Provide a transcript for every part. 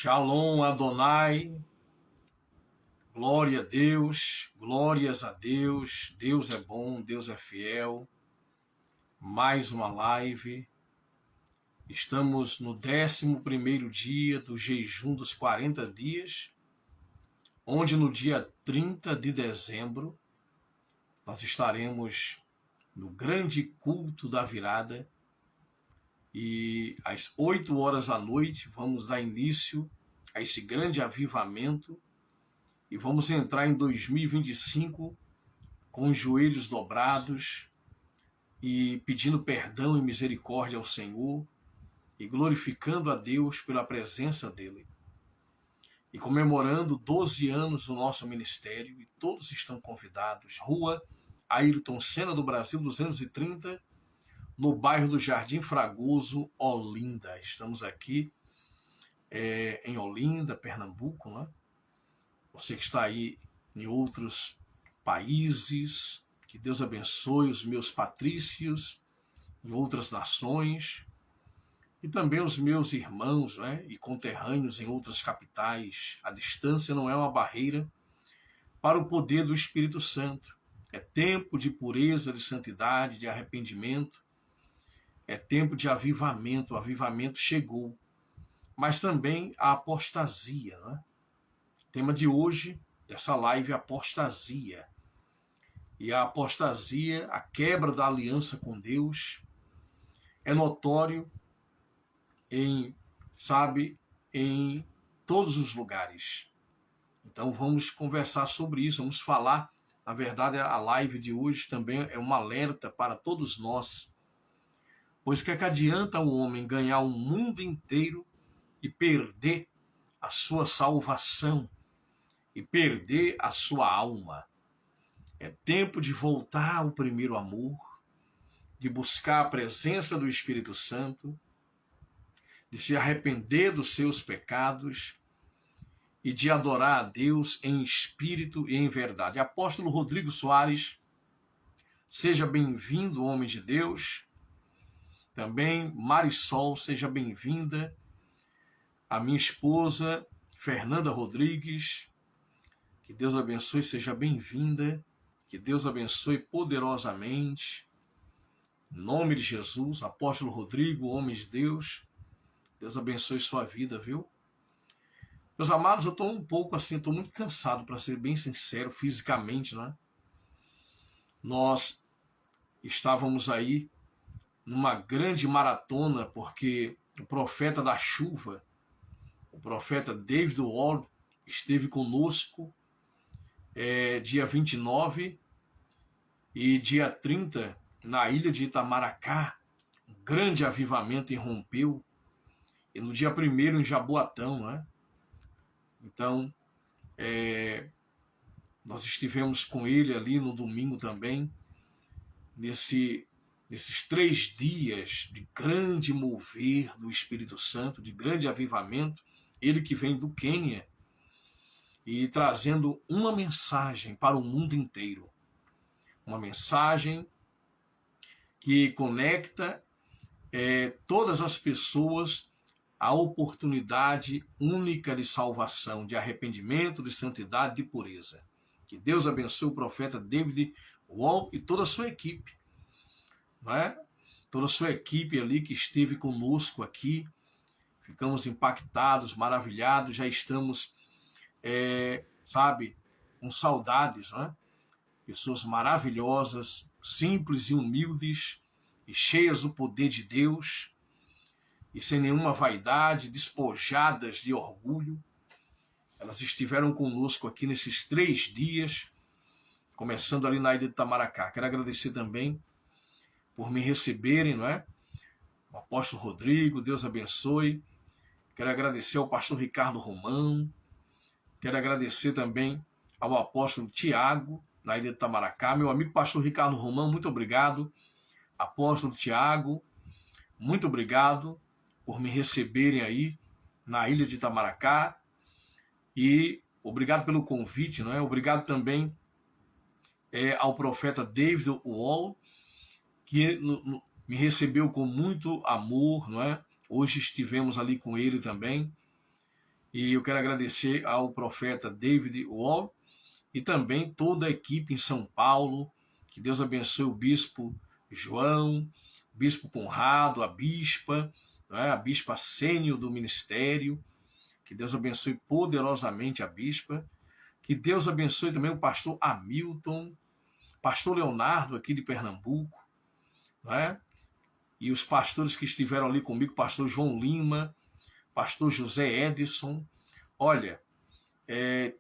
Shalom Adonai, glória a Deus, glórias a Deus, Deus é bom, Deus é fiel. Mais uma live, estamos no 11º dia do jejum dos 40 dias, onde no dia 30 de dezembro nós estaremos no grande culto da virada e às 8 horas da noite vamos dar início a esse grande avivamento e vamos entrar em 2025 com os joelhos dobrados e pedindo perdão e misericórdia ao Senhor e glorificando a Deus pela presença dEle. E comemorando 12 anos do nosso ministério, e todos estão convidados. Rua Ayrton Senna do Brasil 230, no bairro do Jardim Fragoso, Olinda. Estamos aqui em Olinda, Pernambuco, né? Você que está aí em outros países, que Deus abençoe os meus patrícios em outras nações e também os meus irmãos, né, e conterrâneos em outras capitais. A distância não é uma barreira para o poder do Espírito Santo. É tempo de pureza, de santidade, de arrependimento. É tempo de avivamento. O avivamento chegou. Mas também a apostasia, né? O tema de hoje, dessa live, é apostasia. E a apostasia, a quebra da aliança com Deus, é notório em todos os lugares. Então vamos conversar sobre isso, vamos falar. Na verdade, a live de hoje também é um alerta para todos nós. Pois o que é que adianta o homem ganhar o mundo inteiro e perder a sua salvação e perder a sua alma? É tempo de voltar ao primeiro amor, de buscar a presença do Espírito Santo, de se arrepender dos seus pecados e de adorar a Deus em espírito e em verdade. Apóstolo Rodrigo Soares, seja bem-vindo, homem de Deus. Também Marisol, seja bem-vinda. A minha esposa, Fernanda Rodrigues, que Deus abençoe, seja bem-vinda. Que Deus abençoe poderosamente. Em nome de Jesus, Apóstolo Rodrigo, homem de Deus, Deus abençoe sua vida, viu? Meus amados, eu estou um pouco assim, estou muito cansado, para ser bem sincero, fisicamente, né? Nós estávamos aí numa grande maratona, porque o profeta da chuva, o profeta David Wall, esteve conosco dia 29 e dia 30, na ilha de Itamaracá. Um grande avivamento irrompeu. E no dia 1º em Jaboatão, né? Então, nós estivemos com ele ali no domingo também, nesses 3 dias de grande mover do Espírito Santo, de grande avivamento. Ele que vem do Quênia e trazendo uma mensagem para o mundo inteiro. Uma mensagem que conecta todas as pessoas à oportunidade única de salvação, de arrependimento, de santidade, de pureza. Que Deus abençoe o profeta David Wall e toda a sua equipe. Não é? Toda a sua equipe ali que esteve conosco aqui. Ficamos impactados, maravilhados, já estamos, com saudades, não é? Pessoas maravilhosas, simples e humildes, e cheias do poder de Deus, e sem nenhuma vaidade, despojadas de orgulho. Elas estiveram conosco aqui nesses 3 dias, começando ali na ilha de Itamaracá. Quero agradecer também por me receberem, não é? O apóstolo Rodrigo, Deus abençoe. Quero agradecer ao pastor Ricardo Romão. Quero agradecer também ao apóstolo Tiago, na ilha de Itamaracá. Meu amigo pastor Ricardo Romão, muito obrigado. Apóstolo Tiago, muito obrigado por me receberem aí na ilha de Itamaracá. E obrigado pelo convite, não é? Obrigado também ao profeta David Wall, que me recebeu com muito amor, não é? Hoje estivemos ali com ele também. E eu quero agradecer ao profeta David Wall e também toda a equipe em São Paulo. Que Deus abençoe o bispo João, o bispo Conrado, a bispa sênior do ministério. Que Deus abençoe poderosamente a bispa. Que Deus abençoe também o pastor Hamilton, pastor Leonardo aqui de Pernambuco, né? E os pastores que estiveram ali comigo, pastor João Lima, pastor José Edson. Olha,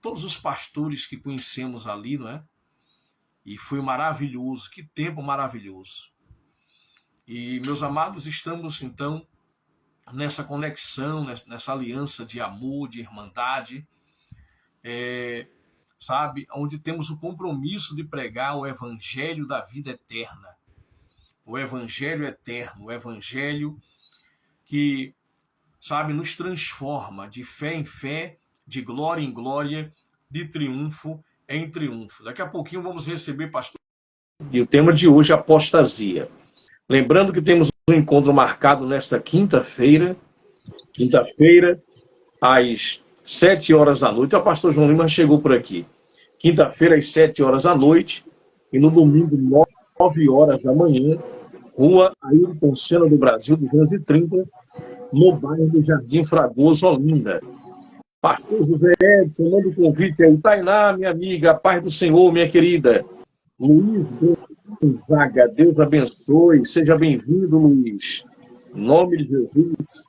todos os pastores que conhecemos ali, não é? E foi maravilhoso, que tempo maravilhoso. E, meus amados, estamos então nessa conexão, nessa aliança de amor, de irmandade, sabe? Onde temos o compromisso de pregar o evangelho da vida eterna. O evangelho eterno, o evangelho que, sabe, nos transforma de fé em fé, de glória em glória, de triunfo em triunfo. Daqui a pouquinho vamos receber pastor. E o tema de hoje é apostasia. Lembrando que temos um encontro marcado nesta quinta-feira, às 7 horas da noite. O pastor João Lima chegou por aqui. Quinta-feira, às 7 horas da noite, e no domingo, 9 horas da manhã, Rua Ayrton Senna do Brasil, 230, no bairro do Jardim Fragoso, Olinda. Pastor José Edson, manda um convite aí. Tainá, minha amiga, a paz do Senhor, minha querida. Luiz Gonzaga, Deus abençoe. Seja bem-vindo, Luiz. Em nome de Jesus.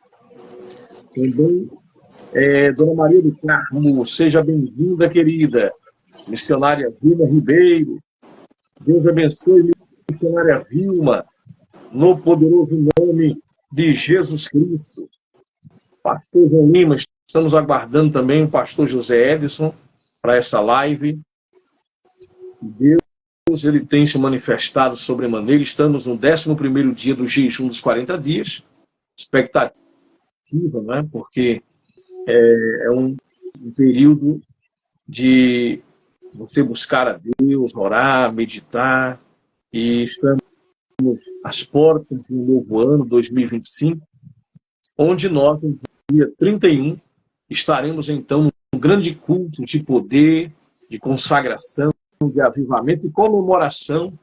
Também, Dona Maria do Carmo, seja bem-vinda, querida. Missionária Vilma Ribeiro. Deus abençoe, missionária Vilma. No poderoso nome de Jesus Cristo. Pastor João Lima, estamos aguardando também o pastor José Edson para essa live. Deus, ele tem se manifestado sobremaneira. Estamos no 11º dia do jejum dos 40 dias. Expectativa, né? Porque é um período de você buscar a Deus, orar, meditar. E estamos às portas de um novo ano, 2025, onde nós, no dia 31, estaremos então num grande culto de poder, de consagração, de avivamento e comemoração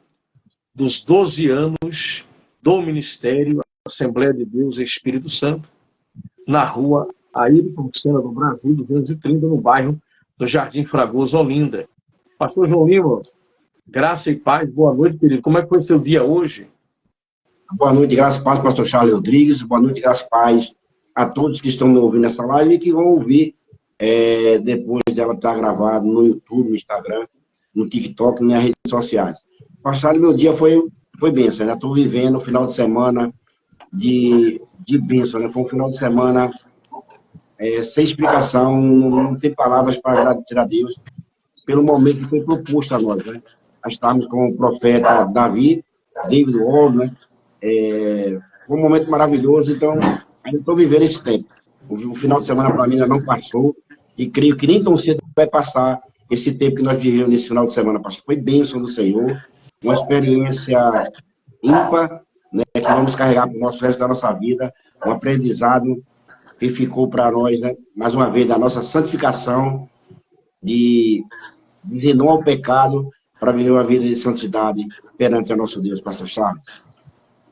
dos 12 anos do Ministério Assembleia de Deus e Espírito Santo, na rua Ayrton Senna do Brasil, 230, no bairro do Jardim Fragoso, Olinda. Pastor João Lima, graça e paz, boa noite, querido. Como é que foi seu dia hoje? Boa noite, graças e paz, pastor Charles Rodrigues. Boa noite, graças e paz a todos que estão me ouvindo nessa live e que vão ouvir depois dela estar gravada no YouTube, no Instagram, no TikTok, nas minhas redes sociais. Pastor Charles, meu dia foi bênção, né? Estou vivendo um final de semana de bênção, né? Foi um final de semana sem explicação, não tem palavras para agradecer a Deus pelo momento que foi proposto a nós, né? Nós estávamos com o profeta David Wall, né? Foi um momento maravilhoso, então ainda estou vivendo esse tempo. O final de semana para mim ainda não passou e creio que nem tão cedo vai passar esse tempo que nós vivemos nesse final de semana. Foi bênção do Senhor, uma experiência ímpar, né, que vamos carregar para o nosso resto da nossa vida, um aprendizado que ficou para nós, né, mais uma vez, da nossa santificação, de dizer não ao pecado para viver uma vida de santidade perante o nosso Deus, pastor Charles.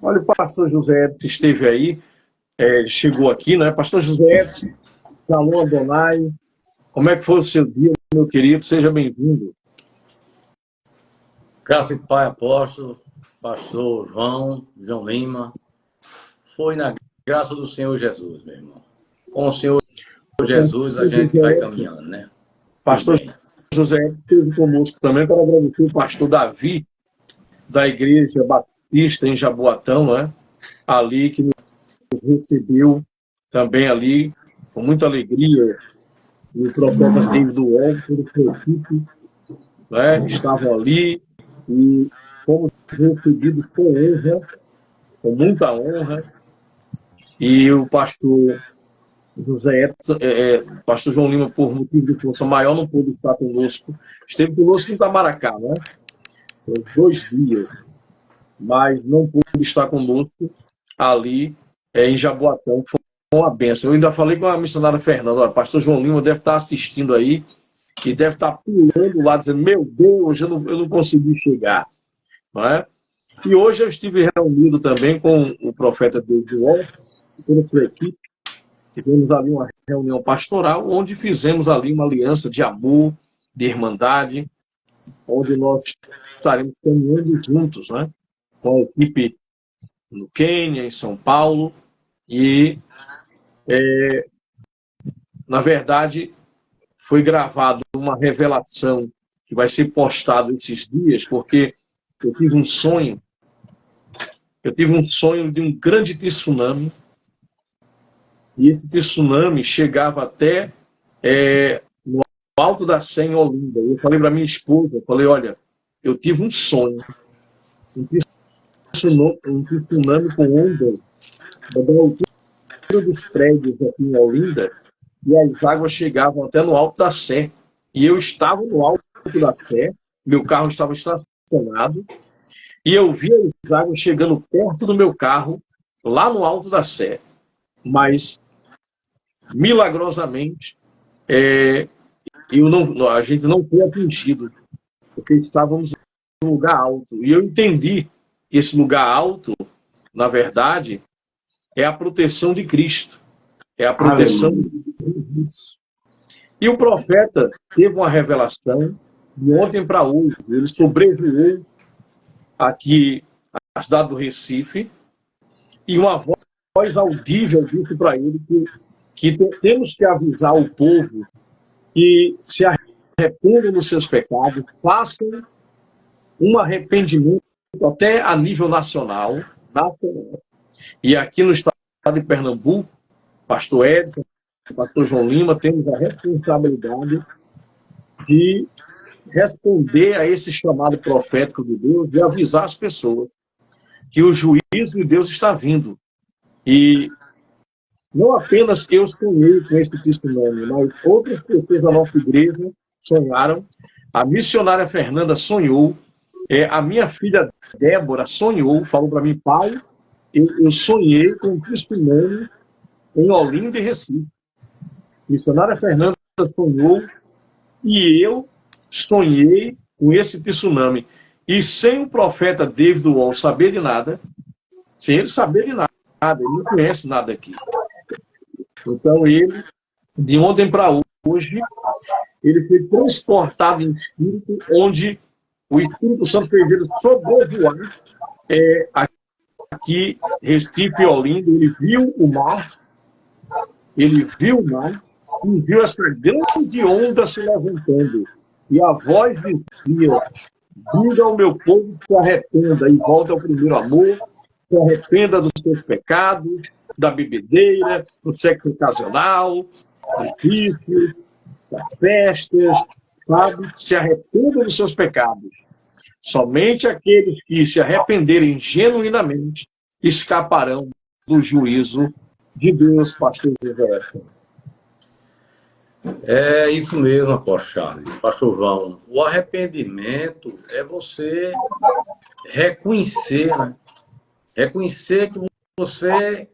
Olha, o pastor José Edson esteve aí, chegou aqui, né? Pastor José Edson, Shalom Adonai, como é que foi o seu dia, meu querido? Seja bem-vindo. Graça e paz, apóstolo, pastor João Lima. Foi na graça do Senhor Jesus, meu irmão. Com o Senhor Jesus a gente vai caminhando, né? Pastor José Edson esteve conosco também para agradecer o pastor Davi, da Igreja Batista em Jaboatão, né? Ali que nos recebeu também ali com muita alegria. E o profeta David Wall, toda a sua equipe, né? Estavam ali e fomos recebidos com honra, com muita honra. E o pastor José Edson, pastor João Lima, por motivo de força maior, não pôde estar conosco. Esteve conosco em Itamaracá, né? Por 2 dias. Mas não pôde estar conosco ali em Jaboatão, que uma benção. Eu ainda falei com a missionária Fernanda, olha, pastor João Lima deve estar assistindo aí e deve estar pulando lá, dizendo, meu Deus, eu não consegui chegar. Não é? E hoje eu estive reunido também com o profeta David Wall, e toda a sua equipe. Tivemos ali uma reunião pastoral, onde fizemos ali uma aliança de amor, de irmandade, onde nós estaremos caminhando juntos, né? Com a equipe no Quênia, em São Paulo, e, na verdade, foi gravado uma revelação que vai ser postada esses dias, porque eu tive um sonho de um grande tsunami, e esse tsunami chegava até no Alto da Sé, em Olinda. Eu falei para minha esposa, eu falei, olha, eu tive um sonho, um tsunami com onda da altura dos prédios aqui em Olinda, e as águas chegavam até no Alto da Sé. E eu estava no Alto da Sé, meu carro estava estacionado, e eu vi as águas chegando perto do meu carro, lá no Alto da Sé. Mas, milagrosamente, a gente não foi atingido, porque estávamos em um lugar alto. E eu entendi que esse lugar alto, na verdade, é a proteção de Cristo. É a proteção de Jesus. E o profeta teve uma revelação de ontem para hoje. Ele sobrevoou aqui a cidade do Recife e uma voz audível disse para ele que temos que avisar o povo que se arrependam dos seus pecados, façam um arrependimento até a nível nacional. E aqui no estado de Pernambuco, pastor Edson, pastor João Lima, temos a responsabilidade de responder a esse chamado profético de Deus, de avisar as pessoas que o juízo de Deus está vindo. E não apenas eu sonhei com esse testemunho, mas outras pessoas da nossa igreja sonharam. A missionária Fernanda sonhou, a minha filha Débora sonhou, falou para mim, pai, eu sonhei com um testemunho em Olinda e Recife. A missionária Fernanda sonhou e eu sonhei com esse tsunami. E sem o profeta David Wall saber de nada, sem ele saber de nada, ele não conhece nada aqui. Então ele, de ontem para hoje, ele foi transportado em espírito, onde o Espírito Santo fez ele sobrevoar aqui, Recife e Olinda. Ele viu o mar e viu essa grande onda se levantando. E a voz dizia, diga ao meu povo que se arrependa e volte ao primeiro amor, se arrependa dos seus pecados, da bebedeira, do sexo ocasional, dos vícios, das festas, sabe? Se arrependa dos seus pecados. Somente aqueles que se arrependerem genuinamente escaparão do juízo de Deus, pastor José. É isso mesmo, apóstolo Charles, pastor João. O arrependimento é você reconhecer, né? Reconhecer que você,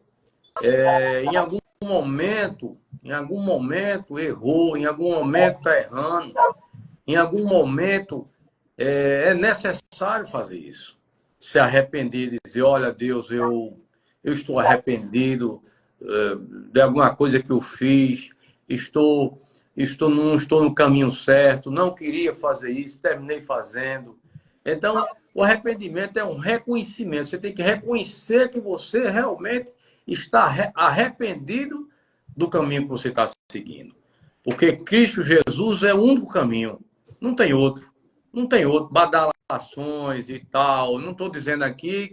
em algum momento errou, em algum momento está errando, em algum momento é necessário fazer isso. Se arrepender e dizer, olha, Deus, eu estou arrependido de alguma coisa que eu fiz, não estou no caminho certo, não queria fazer isso, terminei fazendo. Então, o arrependimento é um reconhecimento. Você tem que reconhecer que você realmente está arrependido do caminho que você está seguindo. Porque Cristo Jesus é o único caminho. Não tem outro. Não tem outro. Badalações e tal. Não estou dizendo aqui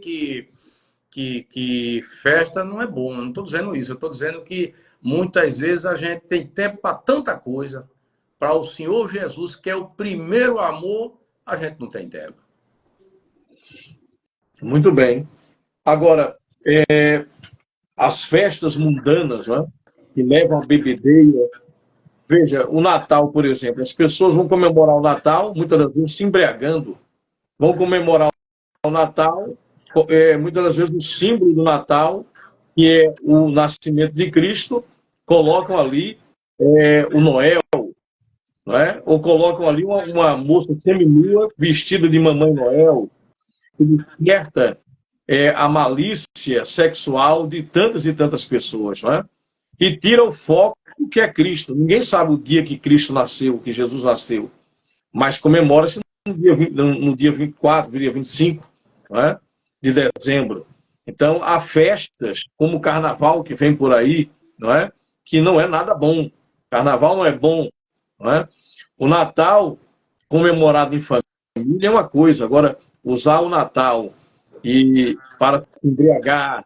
que festa não é bom. Não estou dizendo isso. Eu estou dizendo que muitas vezes a gente tem tempo para tanta coisa. Para o Senhor Jesus, que é o primeiro amor, a gente não tem tempo. Muito bem. Agora, as festas mundanas, né, que levam a bebedeira. Veja, o Natal, por exemplo. As pessoas vão comemorar o Natal, muitas das vezes se embriagando. Vão comemorar o Natal, muitas das vezes o símbolo do Natal que é o nascimento de Cristo, colocam ali o Noel, não é? Ou colocam ali uma moça seminua vestida de Mamãe Noel, que desperta a malícia sexual de tantas e tantas pessoas, não é? E tira o foco do que é Cristo. Ninguém sabe o dia que Cristo nasceu, que Jesus nasceu, mas comemora-se no dia 24, no dia 25, não é? De dezembro. Então, há festas como o Carnaval que vem por aí, não é? Que não é nada bom. Carnaval não é bom, não é? O Natal, comemorado em família, é uma coisa. Agora, usar o Natal para se embriagar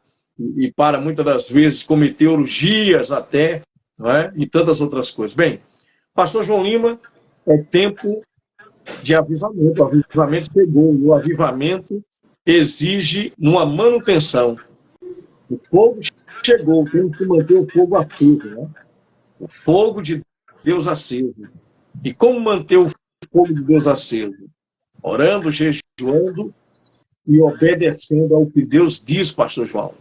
e para, muitas das vezes, cometer orgias até, não é? E tantas outras coisas. Bem, pastor João Lima, é tempo de avivamento. O avivamento chegou e o avivamento exige uma manutenção. O fogo chegou, temos que manter o fogo aceso, né? O fogo de Deus aceso. E como manter o fogo de Deus aceso? Orando, jejuando e obedecendo ao que Deus diz, pastor João.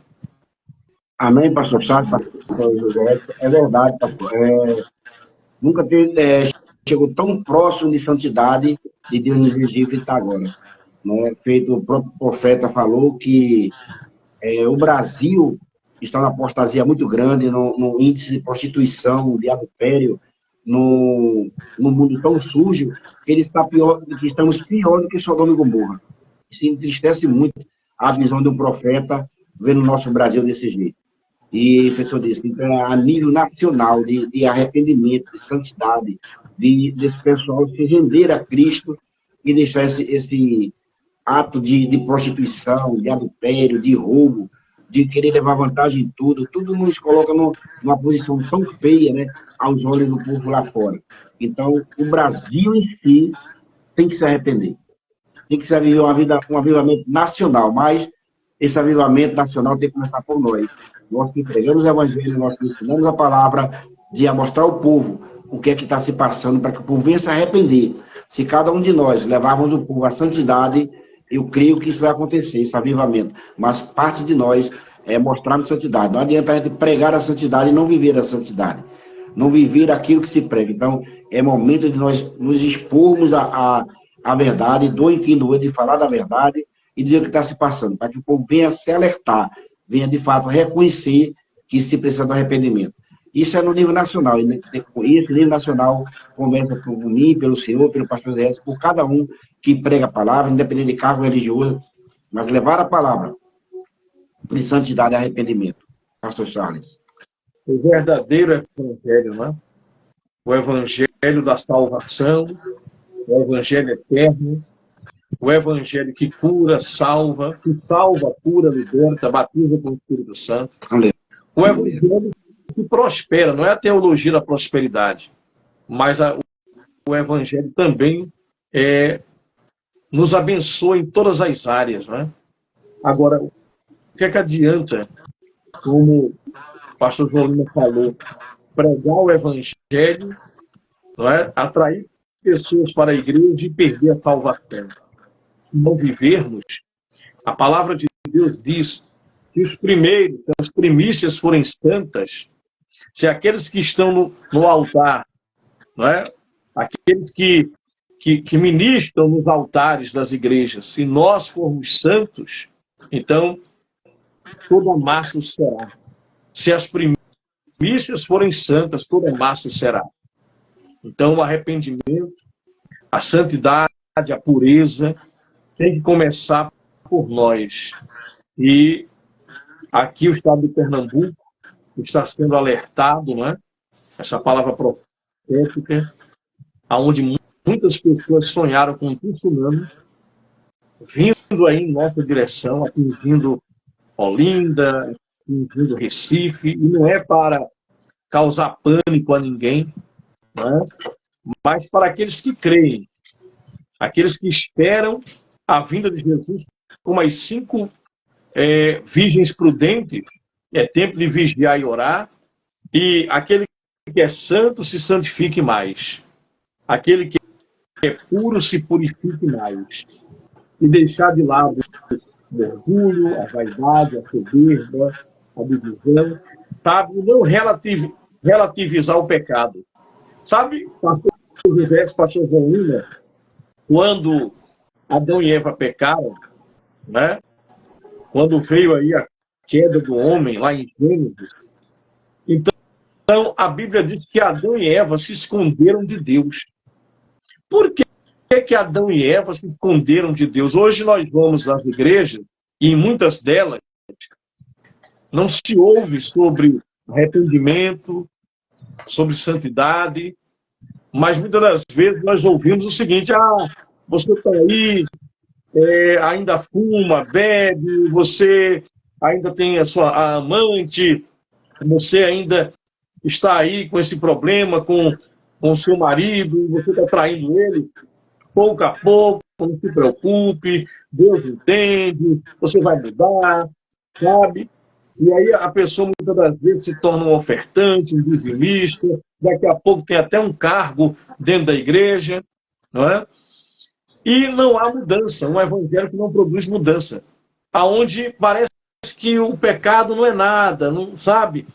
Amém, pastor Charles, pastor José. É verdade, pastor. Nunca chegou tão próximo de santidade de Deus nos exigir que está agora. Né? Feito, o próprio profeta falou que o Brasil está numa apostasia muito grande, no índice de prostituição, de adultério, no mundo tão sujo, que ele está pior, que estamos pior do que Sodoma e Gomorra. Isso entristece muito a visão de um profeta vendo o nosso Brasil desse jeito. E o professor disse, então, a nível nacional de arrependimento, de santidade, desse pessoal se render a Cristo e deixar esse ato de prostituição, de adultério, de roubo, de querer levar vantagem em tudo nos coloca numa posição tão feia, né, aos olhos do povo lá fora. Então, o Brasil em si tem que se arrepender. Tem que se viver um avivamento nacional, mas esse avivamento nacional tem que começar por nós. Nós que pregamos o evangelho, nós que ensinamos a palavra, de mostrar ao povo o que é que está se passando, para que o povo venha se arrepender. Se cada um de nós levarmos o povo à santidade, eu creio que isso vai acontecer, esse avivamento. Mas parte de nós é mostrarmos santidade. Não adianta a gente pregar a santidade e não viver a santidade. Não viver aquilo que se prega. Então, é momento de nós nos expormos à verdade, do entendimento, de falar da verdade e dizer o que está se passando, para que o povo venha se alertar, venha de fato reconhecer que se precisa do arrependimento. Isso é no nível nacional, e esse nível nacional começa por mim, pelo senhor, pelo pastor Zé, por cada um que prega a palavra, independente de cargo religioso, mas levar a palavra de santidade e arrependimento. Pastor Charles. O verdadeiro evangelho, né? O evangelho da salvação, o evangelho eterno, o evangelho que cura, salva, cura, liberta, batiza com o Espírito Santo. O evangelho que prospera, não é a teologia da prosperidade, mas o evangelho também nos abençoa em todas as áreas, né? Agora, o que é que adianta, como o pastor João Lima falou, pregar o evangelho, não é? Atrair pessoas para a igreja e perder a salvação? Não vivermos, a palavra de Deus diz que os primeiros, as primícias forem santas, se aqueles que estão no altar, não é? Aqueles que ministram nos altares das igrejas, se nós formos santos, então toda massa será. Se as primícias forem santas, toda massa será. Então o arrependimento, a santidade, a pureza, tem que começar por nós. E aqui o estado de Pernambuco está sendo alertado, né? Essa palavra profética, onde muitas pessoas sonharam com um tsunami vindo aí em nossa direção, atingindo Olinda, atingindo Recife, e não é para causar pânico a ninguém, né? Mas para aqueles que creem, aqueles que esperam a vinda de Jesus, como as 5 virgens prudentes, é tempo de vigiar e orar, e aquele que é santo se santifique mais, aquele que é puro se purifique mais, e deixar de lado o orgulho, a vaidade, a soberba, a divisão, sabe? Não relativizar o pecado. Sabe, pastor José, pastor João Lima, quando Adão e Eva pecaram, né? Quando veio aí a queda do homem, lá em Gênesis, então a Bíblia diz que Adão e Eva se esconderam de Deus. Por que Adão e Eva se esconderam de Deus? Hoje nós vamos nas igrejas, e em muitas delas não se ouve sobre arrependimento, sobre santidade, mas muitas das vezes nós ouvimos o seguinte: você está aí, ainda fuma, bebe, você ainda tem a sua amante, você ainda está aí com esse problema com o seu marido, você está traindo ele, pouco a pouco, não se preocupe, Deus entende, você vai mudar, sabe? E aí a pessoa muitas das vezes se torna um ofertante, um dizimista, daqui a pouco tem até um cargo dentro da igreja, não é? E não há mudança, um evangelho que não produz mudança, aonde parece que o pecado não é nada, não sabe?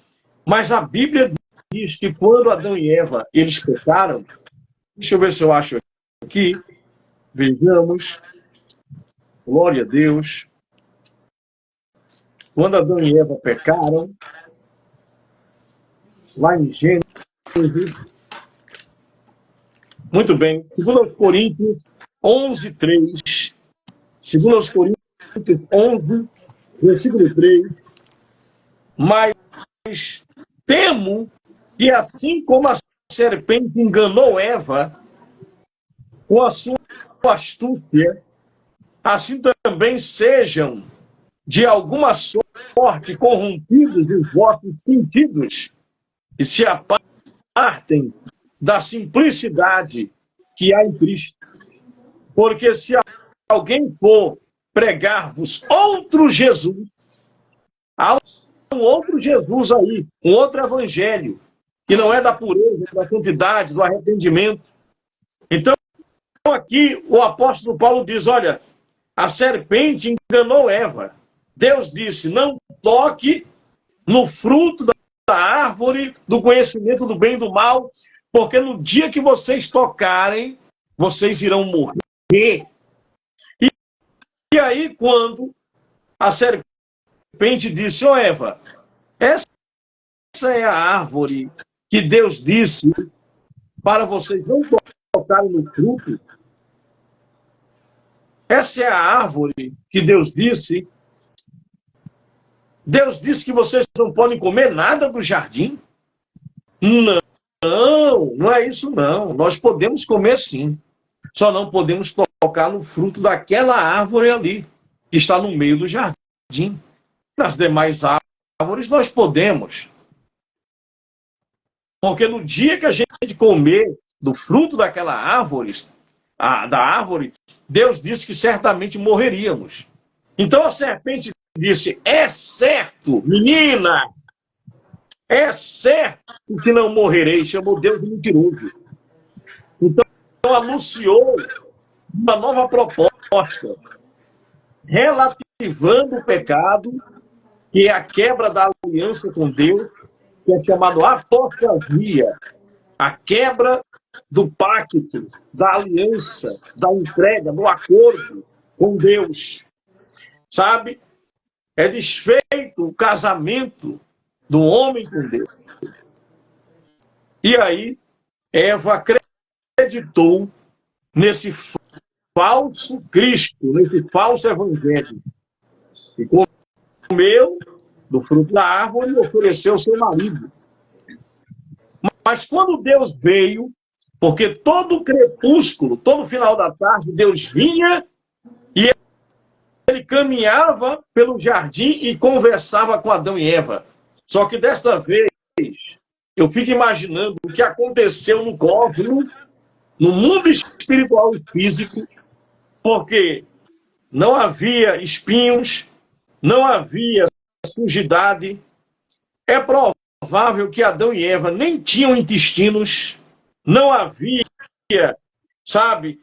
Mas a Bíblia diz que quando Adão e Eva eles pecaram, deixa eu ver se eu acho aqui, vejamos, glória a Deus. Quando Adão e Eva pecaram, lá em Gênesis, muito bem, 2 Coríntios 11:3, 2 Coríntios 11, versículo 3, mas temo que assim como a serpente enganou Eva com a sua astúcia, assim também sejam de alguma sorte corrompidos os vossos sentidos e se apartem da simplicidade que há em Cristo. Porque se alguém for pregar-vos outro Jesus, há um outro Jesus aí, um outro evangelho, que não é da pureza, da santidade, do arrependimento. Então, aqui o apóstolo Paulo diz, olha, a serpente enganou Eva. Deus disse, não toque no fruto da árvore do conhecimento do bem e do mal, porque no dia que vocês tocarem, vocês irão morrer. E aí, quando a serpente disse, Eva, essa é a árvore que Deus disse para vocês não tocarem no fruto. Essa é a árvore que Deus disse. Deus disse que vocês não podem comer nada do jardim? Não é isso não. Nós podemos comer sim. Só não podemos tocar no fruto daquela árvore ali, que está no meio do jardim. Nas demais árvores nós podemos. Porque no dia que a gente comer do fruto daquela árvore, da árvore, Deus disse que certamente morreríamos. Então a serpente disse, é certo, menina, é certo que não morrerei. Chamou Deus de mentiroso. Então anunciou uma nova proposta, relativando o pecado, que é a quebra da aliança com Deus, que é chamado apostasia, a quebra do pacto, da aliança, da entrega, do acordo com Deus. Sabe? É desfeito o casamento do homem com Deus. E aí, Eva acreditou nesse falso Cristo, nesse falso evangelho. E comeu do fruto da árvore e ofereceu ao seu marido. Mas quando Deus veio, porque todo crepúsculo, todo final da tarde, Deus vinha e ele caminhava pelo jardim e conversava com Adão e Eva. Só que desta vez, eu fico imaginando o que aconteceu no cosmos, no mundo espiritual e físico, porque não havia espinhos, não havia sujidade. É provável que Adão e Eva nem tinham intestinos, não havia, sabe,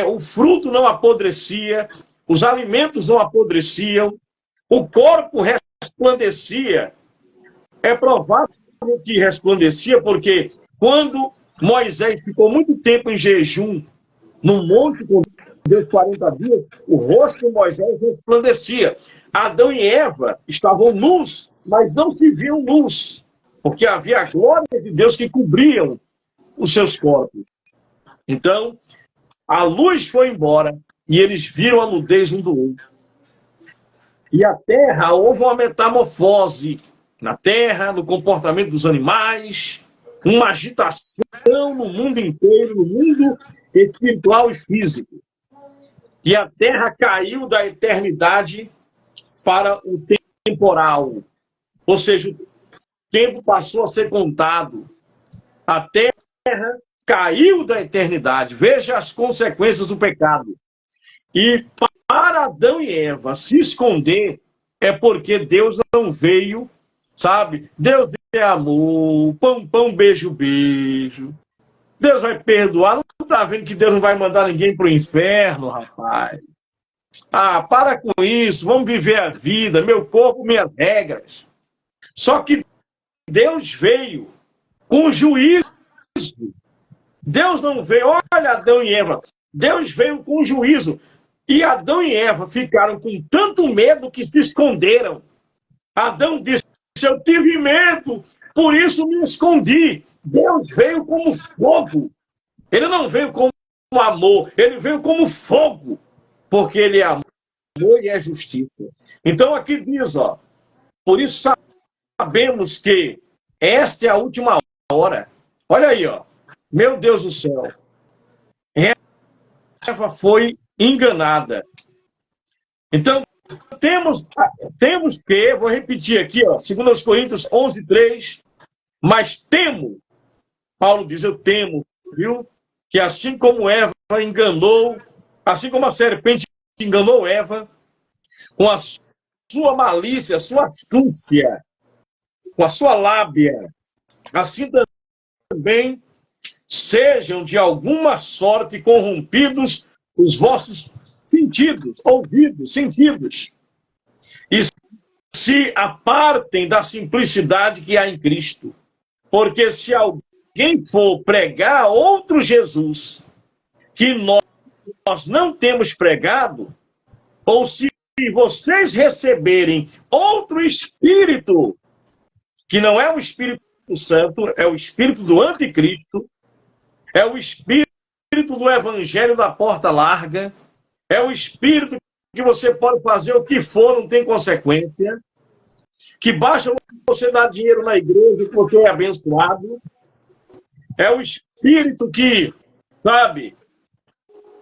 o fruto não apodrecia, os alimentos não apodreciam, o corpo resplandecia. É provável que resplandecia, porque quando Moisés ficou muito tempo em jejum no monte com Deus 40 dias, o rosto de Moisés resplandecia. Adão e Eva estavam nus, mas não se viam nus, porque havia a glória de Deus que cobriam os seus corpos. Então, a luz foi embora e eles viram a nudez um do outro. E a terra, houve uma metamorfose na terra, no comportamento dos animais, uma agitação no mundo inteiro, no mundo espiritual e físico. E a terra caiu da eternidade para o temporal. Ou seja, o tempo passou a ser contado. A terra caiu da eternidade. Veja as consequências do pecado. E para Adão e Eva se esconder é porque Deus não veio, sabe? Deus é amor, pão, pão, beijo, beijo. Deus vai perdoar. Não está vendo que Deus não vai mandar ninguém para o inferno, rapaz? Ah, para com isso. Vamos viver a vida. Meu corpo, minhas regras. Só que Deus veio com juízo. Deus não veio. Olha Adão e Eva. Deus veio com juízo. E Adão e Eva ficaram com tanto medo que se esconderam. Adão disse, eu tive medo, por isso me escondi. Deus veio como fogo. Ele não veio como amor, ele veio como fogo, porque ele é amor e é justiça. Então aqui diz, ó, por isso sabemos que esta é a última hora. Olha aí, ó, meu Deus do céu. Eva foi enganada. Então, temos que, vou repetir aqui, ó, 2 Coríntios 11:3, mas temo, Paulo diz, eu temo, viu? Que assim como Eva enganou, assim como a serpente enganou Eva, com a sua malícia, a sua astúcia, com a sua lábia, assim também sejam de alguma sorte corrompidos os vossos sentidos, ouvidos, sentidos, e se apartem da simplicidade que há em Cristo. Porque se alguém for pregar outro Jesus que nós não temos pregado, ou se vocês receberem outro Espírito, que não é o Espírito Santo, é o Espírito do Anticristo, é o Espírito do Evangelho da porta larga, é o Espírito que você pode fazer o que for, não tem consequência, que basta você dar dinheiro na igreja que você é abençoado, é o Espírito que, sabe,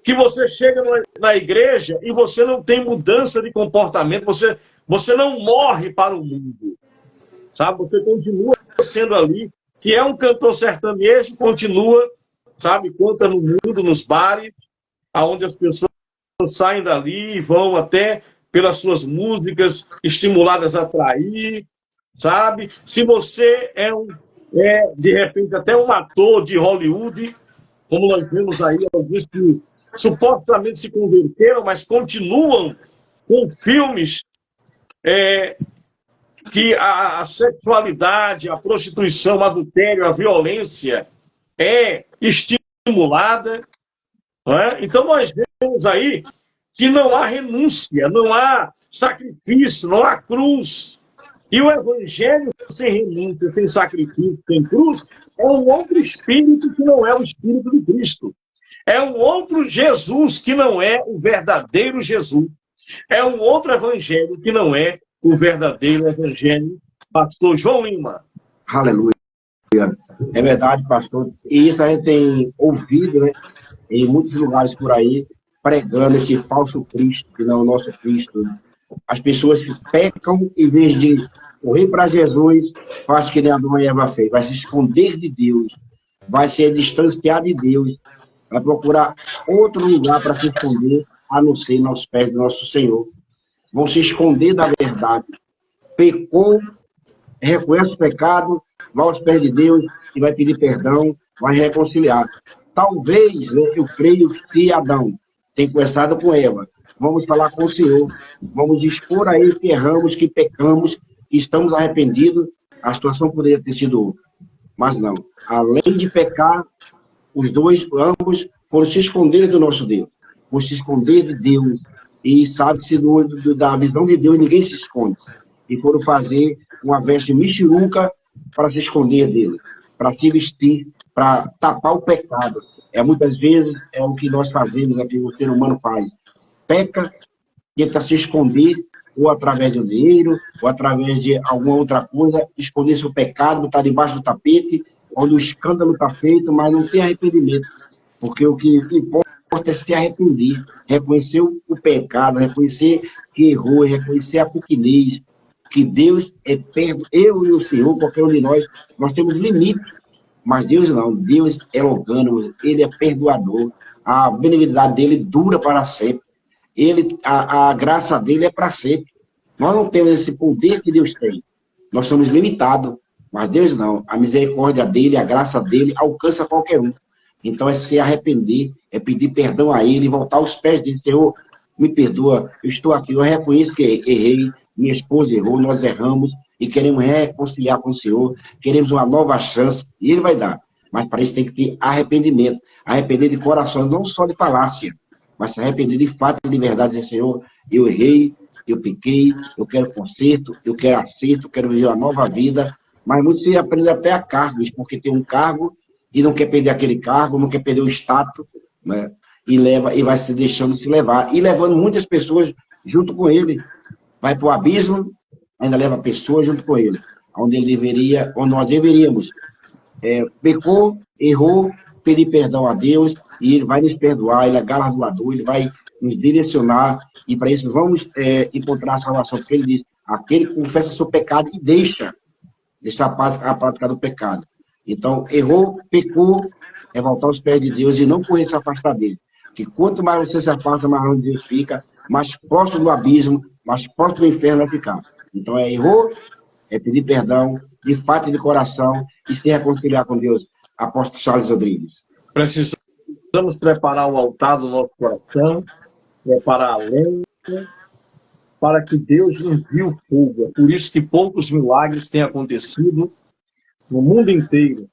que você chega na igreja e você não tem mudança de comportamento, você não morre para o mundo, sabe, você continua sendo ali, se é um cantor sertanejo, continua, sabe, canta no mundo, nos bares, aonde as pessoas saem dali e vão até pelas suas músicas estimuladas a trair, sabe? Se você é de repente até um ator de Hollywood, como nós vemos aí alguns que supostamente se converteram, mas continuam com filmes que a sexualidade, a prostituição, o adultério, a violência é estimulada, não é? Então nós vemos aí que não há renúncia, não há sacrifício, não há cruz. E o evangelho sem renúncia, sem sacrifício, sem cruz, é um outro espírito que não é o espírito de Cristo. É um outro Jesus que não é o verdadeiro Jesus. É um outro evangelho que não é o verdadeiro evangelho. Pastor João Lima. Aleluia. É verdade, pastor. E isso a gente tem ouvido, né, em muitos lugares por aí, pregando esse falso Cristo, que não é o nosso Cristo. As pessoas pecam, em vez de correr para Jesus, faz que nem Adão e Eva fez, vai se esconder de Deus, vai se distanciar de Deus, vai procurar outro lugar para se esconder, a não ser nos pés do nosso Senhor. Vão se esconder da verdade. Pecou, reconhece o pecado, vai aos pés de Deus e vai pedir perdão, vai reconciliar. Talvez, né, eu creio que Adão tem conversado com Eva. Vamos falar com o Senhor, vamos expor a Ele que erramos, que pecamos, e estamos arrependidos, a situação poderia ter sido outra. Mas não. Além de pecar, os dois, ambos, foram se esconder do nosso Deus, por se esconder de Deus, e sabe-se da visão de Deus, ninguém se esconde. E foram fazer uma veste mexeruca para se esconder dele, para se vestir, para tapar o pecado. Muitas vezes é o que nós fazemos, é o que o ser humano faz. Peca, tenta se esconder, ou através do dinheiro, ou através de alguma outra coisa, esconder seu pecado, botar debaixo do tapete, onde o escândalo está feito, mas não tem arrependimento. Porque o que importa é se arrepender, reconhecer o pecado, reconhecer que errou, reconhecer a pequenez, que Deus é perto, eu e o Senhor, qualquer um de nós temos limites, mas Deus não, Deus é longânimo, Ele é perdoador, a benignidade dele dura para sempre, a graça dele é para sempre. Nós não temos esse poder que Deus tem, nós somos limitados, mas Deus não, a misericórdia dele, a graça dele alcança qualquer um. Então é se arrepender, é pedir perdão a ele, voltar aos pés dele, Senhor, me perdoa, eu estou aqui, eu reconheço que errei, minha esposa errou, nós erramos, e queremos reconciliar com o Senhor, queremos uma nova chance, e Ele vai dar. Mas para isso tem que ter arrependimento, arrepender de coração, não só de falácia, mas se arrepender de fato e de verdade, dizer, Senhor, eu errei, eu pequei, eu quero conserto, eu quero acerto, eu quero viver uma nova vida, mas muitos se aprendem até a cargos, porque tem um cargo e não quer perder aquele cargo, não quer perder o status, né? E vai se deixando se levar, e levando muitas pessoas junto com ele, vai para o abismo, ainda leva pessoas junto com ele, onde nós deveríamos. Pecou, errou, pedir perdão a Deus, e Ele vai nos perdoar, Ele é galardoador, Ele vai nos direcionar, e para isso vamos encontrar a salvação, porque Ele diz, aquele que confessa seu pecado e deixa a prática do pecado. Então, errou, pecou, é voltar aos pés de Deus e não correr se afastar dele. Que quanto mais você se afasta, mais longe Deus fica, mais próximo do abismo, mais próximo do inferno vai ficar. Então, errou, é pedir perdão, de fato e de coração, e se reconciliar com Deus. Apóstolo Charles Rodrigues. Precisamos preparar o altar do nosso coração, preparar a lenha, para que Deus envie o fogo. É por isso que poucos milagres têm acontecido no mundo inteiro,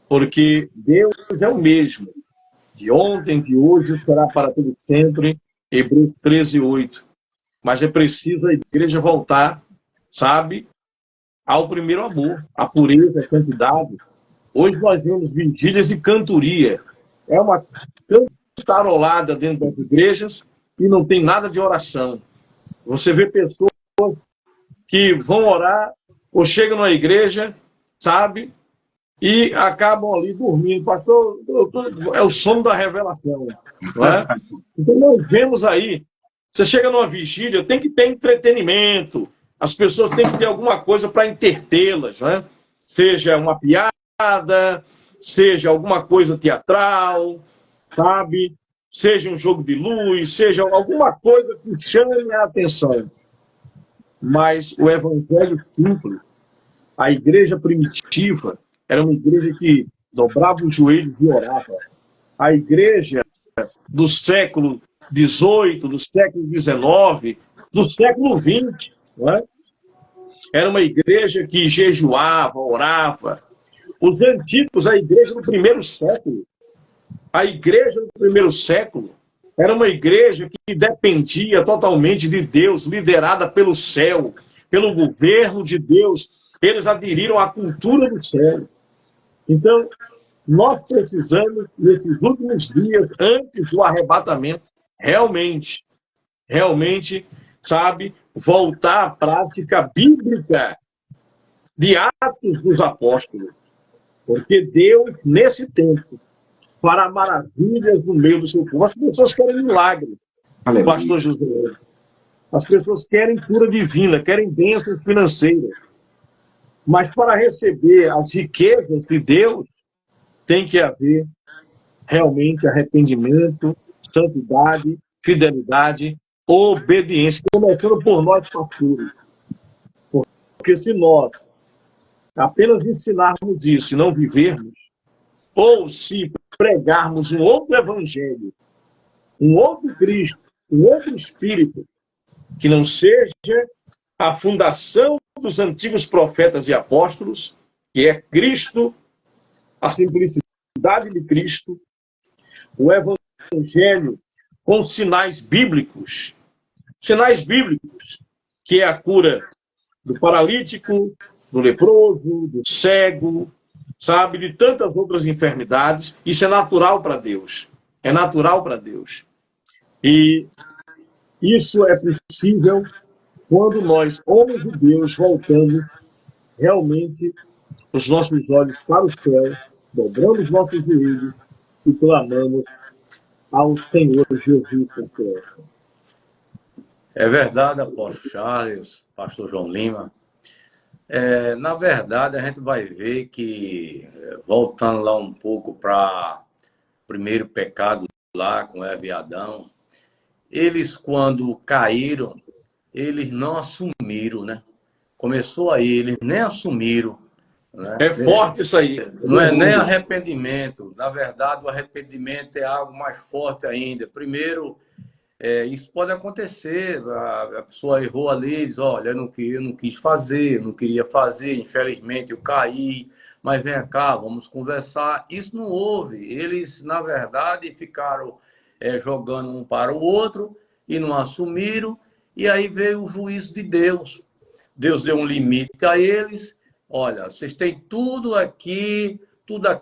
porque Deus é o mesmo, de ontem, de hoje, será para todo sempre, Hebreus 13:8. Mas é preciso a igreja voltar, sabe, ao primeiro amor, à pureza, à santidade. Hoje nós vemos vigílias e cantoria. É uma cantarolada dentro das igrejas e não tem nada de oração. Você vê pessoas que vão orar ou chegam na igreja, sabe, e acabam ali dormindo. Pastor, é o sono da revelação, não é? Então nós vemos aí, você chega numa vigília, tem que ter entretenimento, as pessoas têm que ter alguma coisa para entretê-las, né? Seja uma piada, seja alguma coisa teatral, sabe? Seja um jogo de luz, seja alguma coisa que chame a atenção. Mas o evangelho simples, a igreja primitiva, era uma igreja que dobrava os joelhos e orava. A igreja do século XVIII, do século XIX, do século XX, não é? Era uma igreja que jejuava, orava. Os antigos, a igreja do primeiro século, a igreja do primeiro século era uma igreja que dependia totalmente de Deus, liderada pelo céu, pelo governo de Deus. Eles aderiram à cultura do céu. Então, nós precisamos, nesses últimos dias, antes do arrebatamento, realmente, sabe, voltar à prática bíblica de Atos dos Apóstolos. Porque Deus, nesse tempo, fará maravilhas no meio do seu povo. As pessoas querem milagres, pastor José. As pessoas querem cura divina, querem bênçãos financeiras. Mas para receber as riquezas de Deus, tem que haver realmente arrependimento, santidade, fidelidade, obediência, começando por nós, pastores. Porque se nós apenas ensinarmos isso e não vivermos, ou se pregarmos um outro evangelho, um outro Cristo, um outro Espírito, que não seja a fundação dos antigos profetas e apóstolos, que é Cristo, a simplicidade de Cristo, o Evangelho com sinais bíblicos, que é a cura do paralítico, do leproso, do cego, sabe, de tantas outras enfermidades. Isso é natural para Deus. É natural para Deus. E isso é possível quando nós, homens de Deus, voltamos realmente os nossos olhos para o céu, dobramos nossos joelhos e clamamos ao Senhor Jesus por terra. É verdade, apóstolo Charles, pastor João Lima. Na verdade, a gente vai ver que, voltando lá um pouco para o primeiro pecado lá com Eva e Adão, eles, quando caíram, eles não assumiram, né? Começou aí, eles nem assumiram. Né? É forte isso aí. Não é nem arrependimento. Na verdade, o arrependimento é algo mais forte ainda. Primeiro, isso pode acontecer. A pessoa errou ali, diz, olha, eu não quis fazer, não queria fazer, infelizmente eu caí, mas vem cá, vamos conversar. Isso não houve. Eles, na verdade, ficaram jogando um para o outro e não assumiram. E aí veio o juízo de Deus. Deus deu um limite a eles. Olha, vocês têm tudo aqui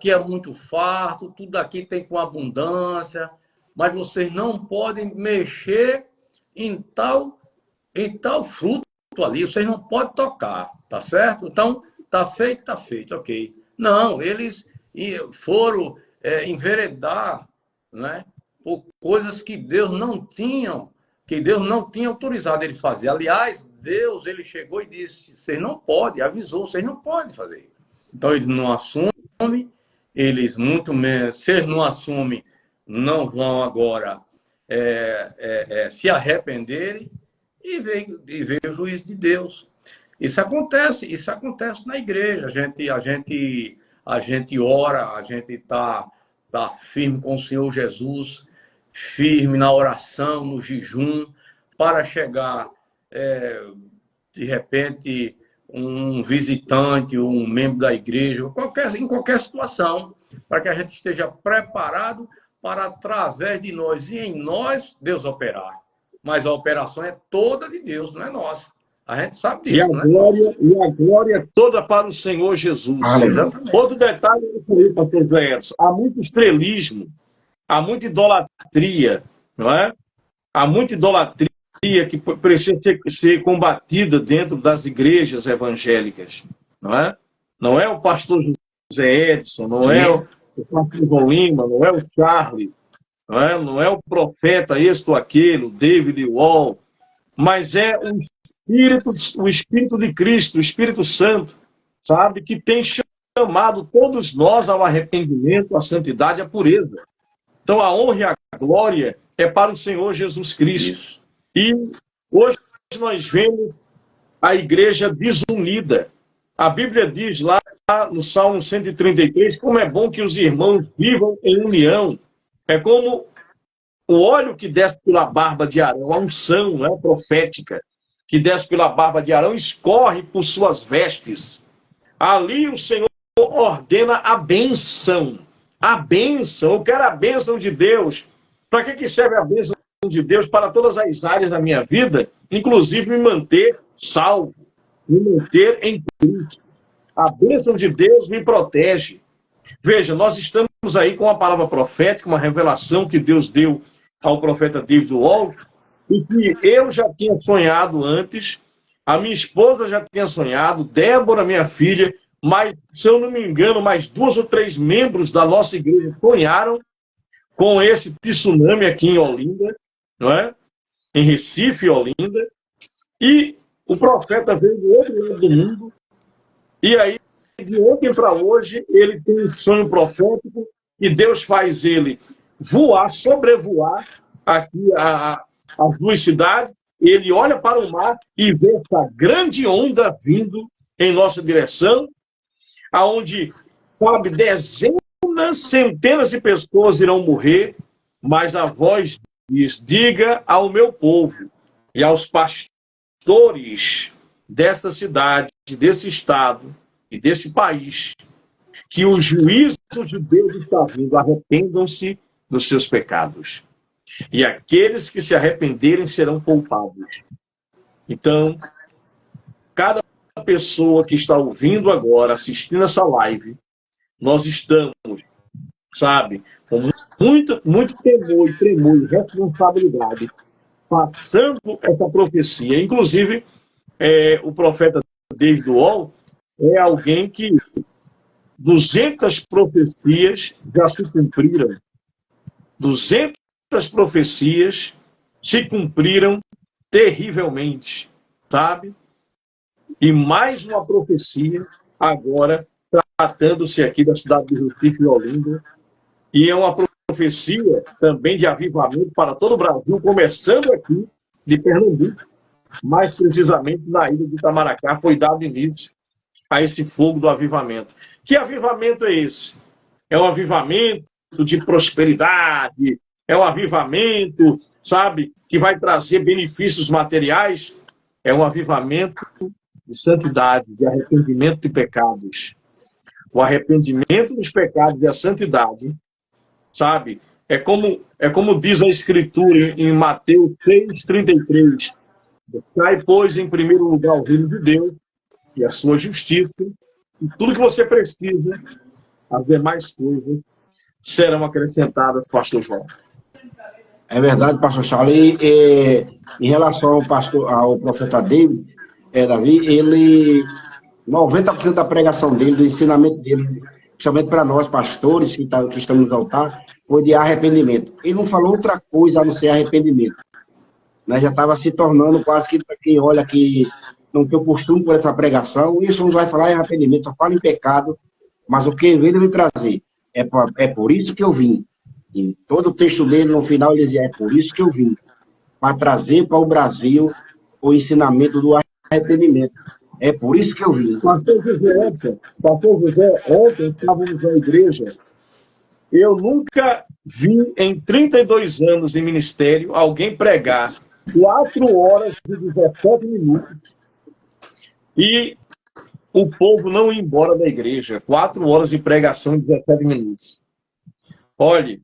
é muito farto, tudo aqui tem com abundância, mas vocês não podem mexer em tal fruto ali, vocês não podem tocar, tá certo? Então, tá feito, ok. Não, eles foram enveredar, né, por coisas que Deus não tinha autorizado ele fazer. Aliás, Deus, ele chegou e disse, vocês não podem, avisou, vocês não podem fazer. Então, eles não assumem, eles muito menos, se eles não assumem, não vão agora se arrependerem e veio o juízo de Deus. Isso acontece na igreja. A gente ora, a gente tá firme com o Senhor Jesus, firme na oração, no jejum, para chegar, de repente, um visitante, um membro da igreja, em qualquer situação, para que a gente esteja preparado para, através de nós e em nós, Deus operar. Mas a operação é toda de Deus, não é nossa. A gente sabe disso, e a glória toda para o Senhor Jesus. Outro detalhe, pastor Zé Edson, há muito estrelismo, há muita idolatria, não é? Há muita idolatria que precisa ser combatida dentro das igrejas evangélicas, não é? Não é o pastor José Edson, não é o pastor João Lima, não é o Charlie, não é o profeta este ou aquele, o David Wall, mas é o Espírito de Cristo, o Espírito Santo, sabe, que tem chamado todos nós ao arrependimento, à santidade, à pureza. Então, a honra e a glória é para o Senhor Jesus Cristo. Isso. E hoje nós vemos a igreja desunida. A Bíblia diz lá no Salmo 133, como é bom que os irmãos vivam em união. É como o óleo que desce pela barba de Arão, a unção, né, profética, que desce pela barba de Arão, escorre por suas vestes. Ali o Senhor ordena a bênção. A bênção, eu quero a bênção de Deus. Para que serve a bênção de Deus? Para todas as áreas da minha vida, inclusive me manter salvo, me manter em Cristo. A bênção de Deus me protege. Veja, nós estamos aí com uma palavra profética, uma revelação que Deus deu ao profeta David Wall, e que eu já tinha sonhado antes, a minha esposa já tinha sonhado, Débora, minha filha, mas, se eu não me engano, mais 2 ou 3 membros da nossa igreja sonharam com esse tsunami aqui em Olinda, não é? Em Recife, Olinda, e o profeta veio do outro lado do mundo, e aí, de ontem para hoje, ele tem um sonho profético, e Deus faz ele voar, sobrevoar aqui as 2 cidades, ele olha para o mar e vê essa grande onda vindo em nossa direção, aonde, sabe, dezenas, centenas de pessoas irão morrer, mas a voz diz, diga ao meu povo e aos pastores dessa cidade, desse estado e desse país, que o juízo de Deus está vindo, arrependam-se dos seus pecados. E aqueles que se arrependerem serão poupados. Então, cada pessoa que está ouvindo agora, assistindo essa live, nós estamos, sabe, com muito temor e tremor e responsabilidade, passando essa profecia. Inclusive, o profeta David Wall é alguém que 200 profecias já se cumpriram. 200 profecias se cumpriram terrivelmente, sabe? E mais uma profecia agora, tratando-se aqui da cidade de Recife e Olinda, e é uma profecia também de avivamento para todo o Brasil, começando aqui de Pernambuco, mais precisamente na ilha de Itamaracá, foi dado início a esse fogo do avivamento. Que avivamento é esse? É um avivamento de prosperidade, é um avivamento, sabe, que vai trazer benefícios materiais, é um avivamento de santidade, de arrependimento de pecados. O arrependimento dos pecados e a santidade, sabe, é como diz a Escritura em Mateus 6,33, buscai, pois, em primeiro lugar o reino de Deus e a sua justiça, e tudo que você precisa, as demais coisas serão acrescentadas, pastor João. É verdade, pastor Charles. Em relação ao profeta David, Davi, ele, 90% da pregação dele, do ensinamento dele, principalmente para nós, pastores que estamos no altar, foi de arrependimento. Ele não falou outra coisa a não ser arrependimento. Né? Já estava se tornando quase que, para quem olha que não tem o costume por essa pregação, isso não vai falar em arrependimento, só fala em pecado, mas o que ele veio trazer é por isso que eu vim. E todo o texto dele, no final, ele dizia, é por isso que eu vim, para trazer para o Brasil o ensinamento do arrependimento. É por isso que eu vim. Pastor José, ontem estávamos na igreja, eu nunca vi em 32 anos em ministério alguém pregar 4 horas e 17 minutos e o povo não ir embora da igreja. 4 horas de pregação em 17 minutos. Olhe,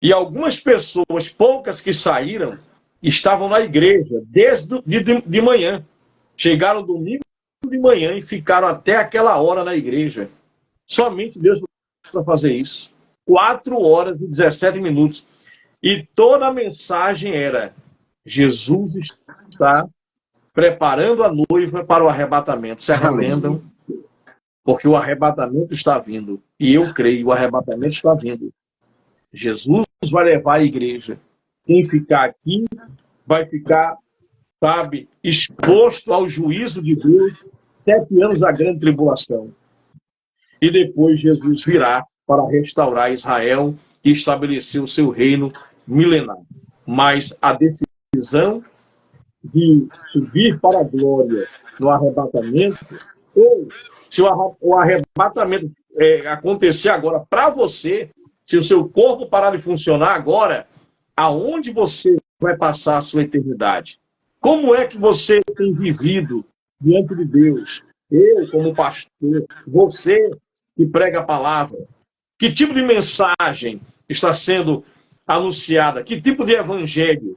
e algumas pessoas, poucas que saíram, estavam na igreja desde de manhã. Chegaram domingo de manhã e ficaram até aquela hora na igreja. Somente Deus para fazer isso. 4 horas e 17 minutos. E toda a mensagem era: Jesus está preparando a noiva para o arrebatamento. Se arrependam, porque o arrebatamento está vindo. E eu creio, o arrebatamento está vindo. Jesus vai levar a igreja. Quem ficar aqui vai ficar, sabe, exposto ao juízo de Deus, 7 anos da grande tribulação. E depois Jesus virá para restaurar Israel e estabelecer o seu reino milenar. Mas a decisão de subir para a glória no arrebatamento, ou se o arrebatamento acontecer agora para você, se o seu corpo parar de funcionar agora, aonde você vai passar a sua eternidade? Como é que você tem vivido diante de Deus? Eu, como pastor, você que prega a palavra, que tipo de mensagem está sendo anunciada? Que tipo de evangelho?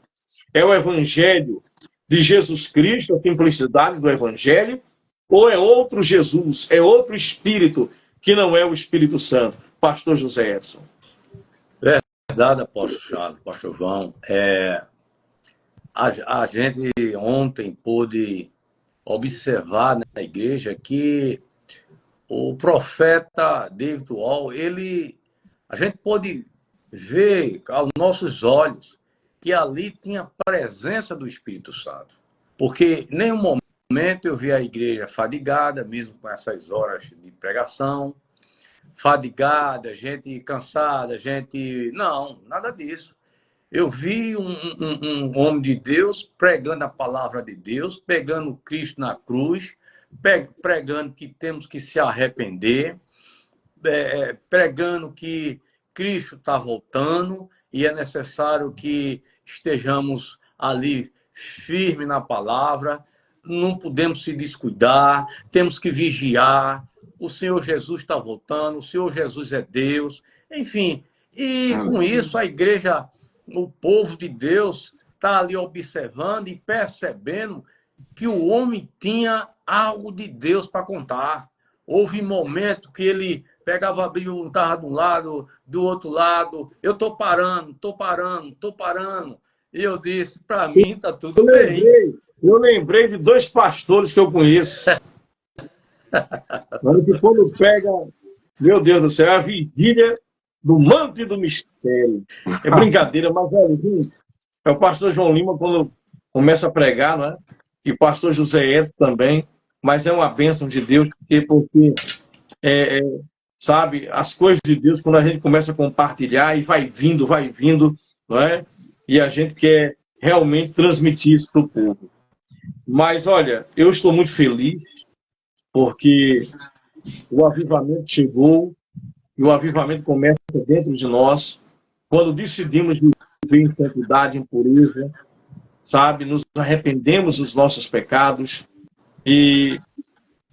É o evangelho de Jesus Cristo, a simplicidade do evangelho? Ou é outro Jesus, é outro Espírito que não é o Espírito Santo? Pastor José Edson. Verdade, apóstolo Charles, pastor João. A gente ontem pôde observar na igreja que o profeta David Wall, a gente pôde ver aos nossos olhos que ali tinha a presença do Espírito Santo. Porque em nenhum momento eu vi a igreja fadigada, mesmo com essas horas de pregação, fadigada, gente cansada, gente... Não, nada disso. Eu vi um homem de Deus pregando a palavra de Deus, pegando Cristo na cruz, pregando que temos que se arrepender, pregando que Cristo está voltando e é necessário que estejamos ali firmes na palavra, não podemos se descuidar, temos que vigiar. O Senhor Jesus está voltando, o Senhor Jesus é Deus, enfim. E com isso a igreja, o povo de Deus, está ali observando e percebendo que o homem tinha algo de Deus para contar. Houve momento que ele pegava a Bíblia, estava de um lado, do outro lado. Eu estou parando, estou parando, estou parando. E eu disse, para mim está tudo bem. Eu lembrei de 2 pastores que eu conheço. Mas que quando pega, meu Deus do céu, é a vigília do manto e do mistério. É brincadeira, mas é o pastor João Lima quando começa a pregar, né? E o pastor José Edson também. Mas é uma bênção de Deus, porque sabe, as coisas de Deus, quando a gente começa a compartilhar e vai vindo, não é? E a gente quer realmente transmitir isso para o povo. Mas, olha, eu estou muito feliz, porque o avivamento chegou, e o avivamento começa dentro de nós, quando decidimos viver em santidade, em pureza, sabe? Nos arrependemos dos nossos pecados e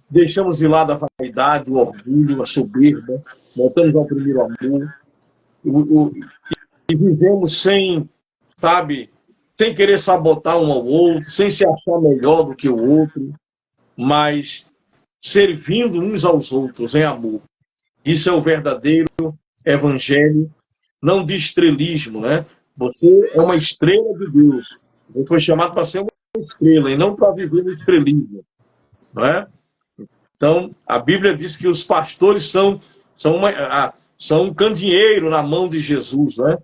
deixamos de lado a vaidade, o orgulho, a soberba, voltamos ao primeiro amor, e vivemos sem, sabe, sem querer sabotar um ao outro, sem se achar melhor do que o outro, mas servindo uns aos outros em amor. Isso é o verdadeiro evangelho, não de estrelismo, né? Você é uma estrela de Deus. Você foi chamado para ser uma estrela e não para viver no estrelismo, não é? Então, a Bíblia diz que os pastores são um candeeiro na mão de Jesus, né?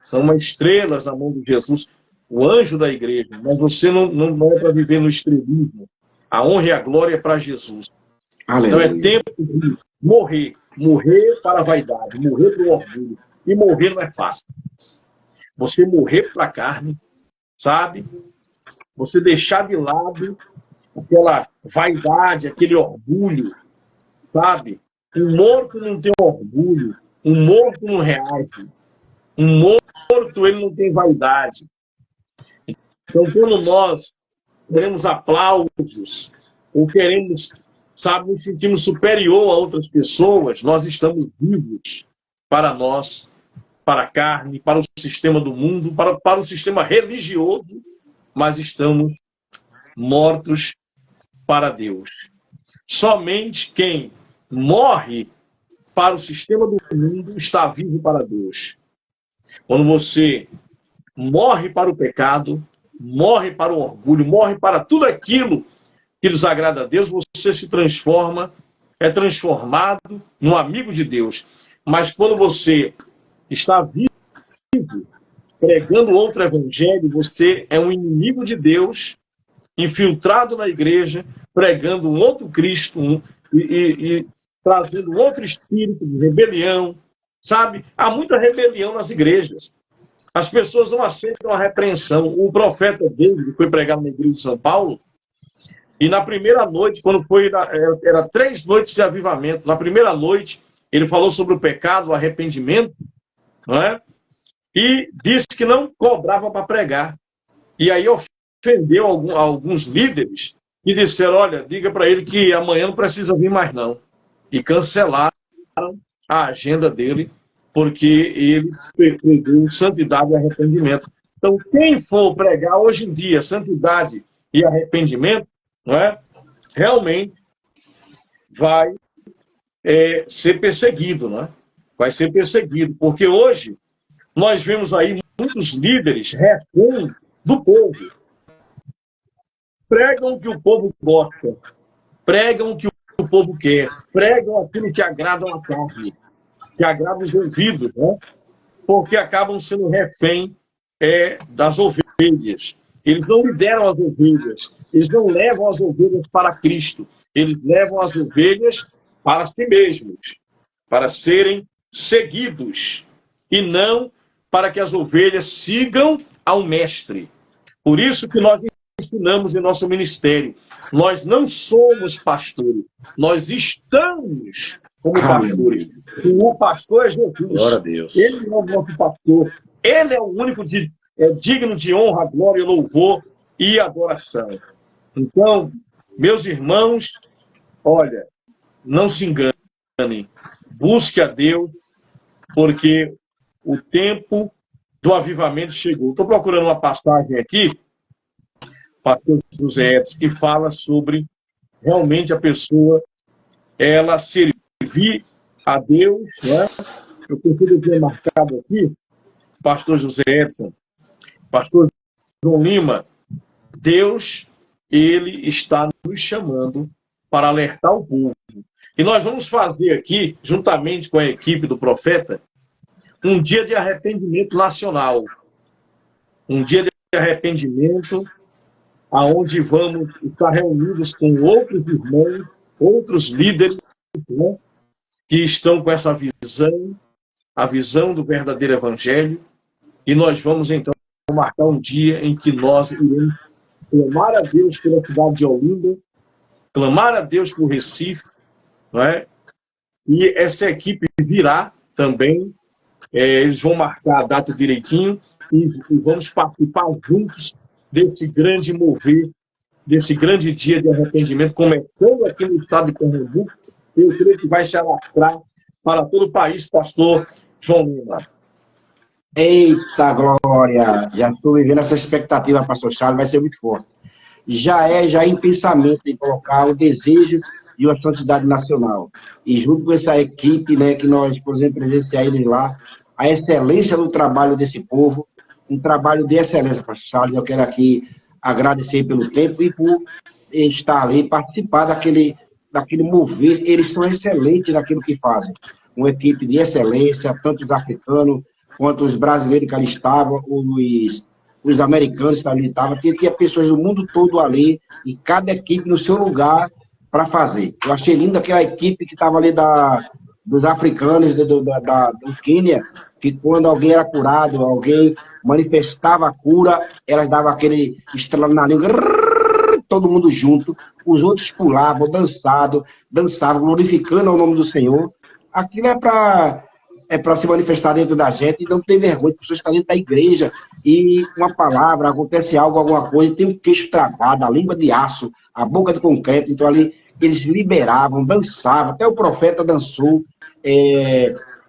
São uma estrelas na mão de Jesus, o anjo da igreja. Mas você não é para viver no estrelismo. A honra e a glória é para Jesus. Aleluia. Então é tempo de morrer para a vaidade, morrer para o orgulho. E morrer não é fácil. Você morrer para a carne, sabe? Você deixar de lado aquela vaidade, aquele orgulho, sabe? Um morto não tem orgulho, um morto não reage, um morto ele não tem vaidade. Então, quando nós queremos aplausos ou queremos, sabe, nos sentimos superior a outras pessoas, nós estamos vivos para nós, para a carne, para o sistema do mundo, para o sistema religioso, mas estamos mortos para Deus. Somente quem morre para o sistema do mundo está vivo para Deus. Quando você morre para o pecado, morre para o orgulho, morre para tudo aquilo que desagrada a Deus, você se transforma, é transformado num amigo de Deus. Mas quando você está vivo, pregando outro evangelho, você é um inimigo de Deus, infiltrado na igreja, pregando um outro Cristo e trazendo outro espírito de rebelião, sabe? Há muita rebelião nas igrejas. As pessoas não aceitam a repreensão. O profeta David foi pregar na igreja de São Paulo, e na primeira noite, quando foi, era 3 noites de avivamento, na primeira noite, ele falou sobre o pecado, o arrependimento, não é? E disse que não cobrava para pregar. E aí ofendeu alguns líderes e disseram, olha, diga para ele que amanhã não precisa vir mais não. E cancelaram a agenda dele, porque ele pregou santidade e arrependimento. Então, quem for pregar hoje em dia santidade e arrependimento, não é? Realmente vai ser perseguido, não é? Vai ser perseguido, porque hoje nós vemos aí muitos líderes refém do povo. Pregam o que o povo gosta, pregam o que o povo quer, pregam aquilo que agrada a carne, que agrada os ouvidos, né? Porque acabam sendo refém das ovelhas. Eles não lideram as ovelhas, eles não levam as ovelhas para Cristo, eles levam as ovelhas para si mesmos, para serem seguidos, e não para que as ovelhas sigam ao mestre. Por isso que nós ensinamos em nosso ministério. Nós não somos pastores, nós estamos como pastores. E o pastor é Jesus. Glória a Deus. Ele é o nosso pastor. Ele é o único digno de honra, glória, louvor e adoração. Então, meus irmãos, olha, não se enganem, busque a Deus, porque o tempo do avivamento chegou. Estou procurando uma passagem aqui, pastor José Edson, que fala sobre realmente a pessoa, ela servir a Deus, né? Eu preciso ter marcado aqui, pastor José Edson, pastor João Lima, Deus, ele está nos chamando para alertar o povo. E nós vamos fazer aqui, juntamente com a equipe do profeta, um dia de arrependimento nacional. Um dia de arrependimento, aonde vamos estar reunidos com outros irmãos, outros líderes, né, que estão com essa visão, a visão do verdadeiro evangelho, e nós vamos então marcar um dia em que nós iremos clamar a Deus pela cidade de Olinda, clamar a Deus por Recife, não é? E essa equipe virá também, eles vão marcar a data direitinho e vamos participar juntos desse grande mover, desse grande dia de arrependimento, começando aqui no estado de Pernambuco. Eu creio que vai se alastrar para todo o país, pastor João Lima. Eita, glória! Já estou vivendo essa expectativa, pastor Charles, vai ser muito forte. Já em pensamento em colocar o desejo de uma santidade nacional. E junto com essa equipe, né, que nós, por exemplo, presenciar eles lá, a excelência do trabalho desse povo, um trabalho de excelência, pastor Charles. Eu quero aqui agradecer pelo tempo e por estar ali, participar daquele mover. Eles são excelentes naquilo que fazem. Uma equipe de excelência, tanto os africanos quanto os brasileiros que ali estavam, os americanos que ali estavam, tinha pessoas do mundo todo ali, e cada equipe no seu lugar para fazer. Eu achei lindo aquela equipe que estava ali dos africanos, do Quênia, que quando alguém era curado, alguém manifestava a cura, elas davam aquele estralo na língua, todo mundo junto, os outros pulavam, dançavam, glorificando o nome do Senhor. Aquilo é para se manifestar dentro da gente e não ter vergonha. As pessoas estão dentro da igreja e uma palavra, acontece algo, alguma coisa, tem um queixo travado, a língua de aço, a boca de concreto. Então ali eles liberavam, dançavam, até o profeta dançou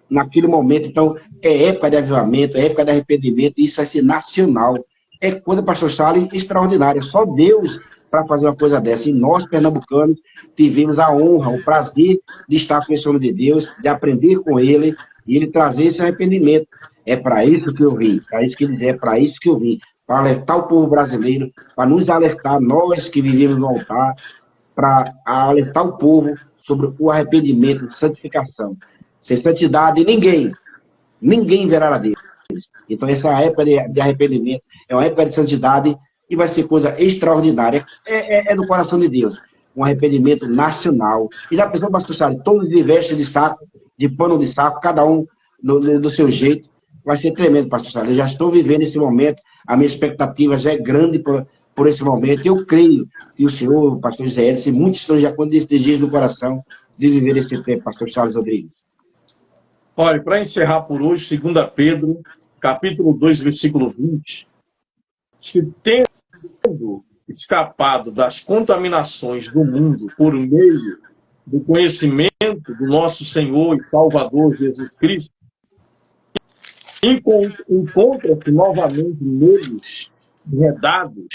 naquele momento. Então é época de avivamento, é época de arrependimento, e isso vai ser nacional. É coisa, pastor Charles, extraordinária. Só Deus para fazer uma coisa dessa. E nós, pernambucanos, tivemos a honra, o prazer de estar com esse homem de Deus, de aprender com ele, e ele trazer esse arrependimento. É para isso que eu vim, para isso que ele diz, é para isso que eu vim, para alertar o povo brasileiro, para nos alertar, nós que vivemos no altar, para alertar o povo sobre o arrependimento, santificação. Sem santidade, ninguém verá a Deus. Então, essa época de arrependimento é uma época de santidade e vai ser coisa extraordinária. É do coração de Deus. Um arrependimento nacional. E já pensou, pastor Charles, todos de veste de saco, de pano de saco, cada um do seu jeito. Vai ser tremendo, pastor Charles. Eu já estou vivendo esse momento, a minha expectativa já é grande por esse momento. Eu creio que o senhor, o pastor José Edson, muitos estão já com esse desejo no coração de viver esse tempo, pastor Charles Rodrigues. Olha, para encerrar por hoje, 2 Pedro, capítulo 2, versículo 20, se tendo escapado das contaminações do mundo por meio do conhecimento do nosso Senhor e Salvador Jesus Cristo, encontra-se novamente neles enredados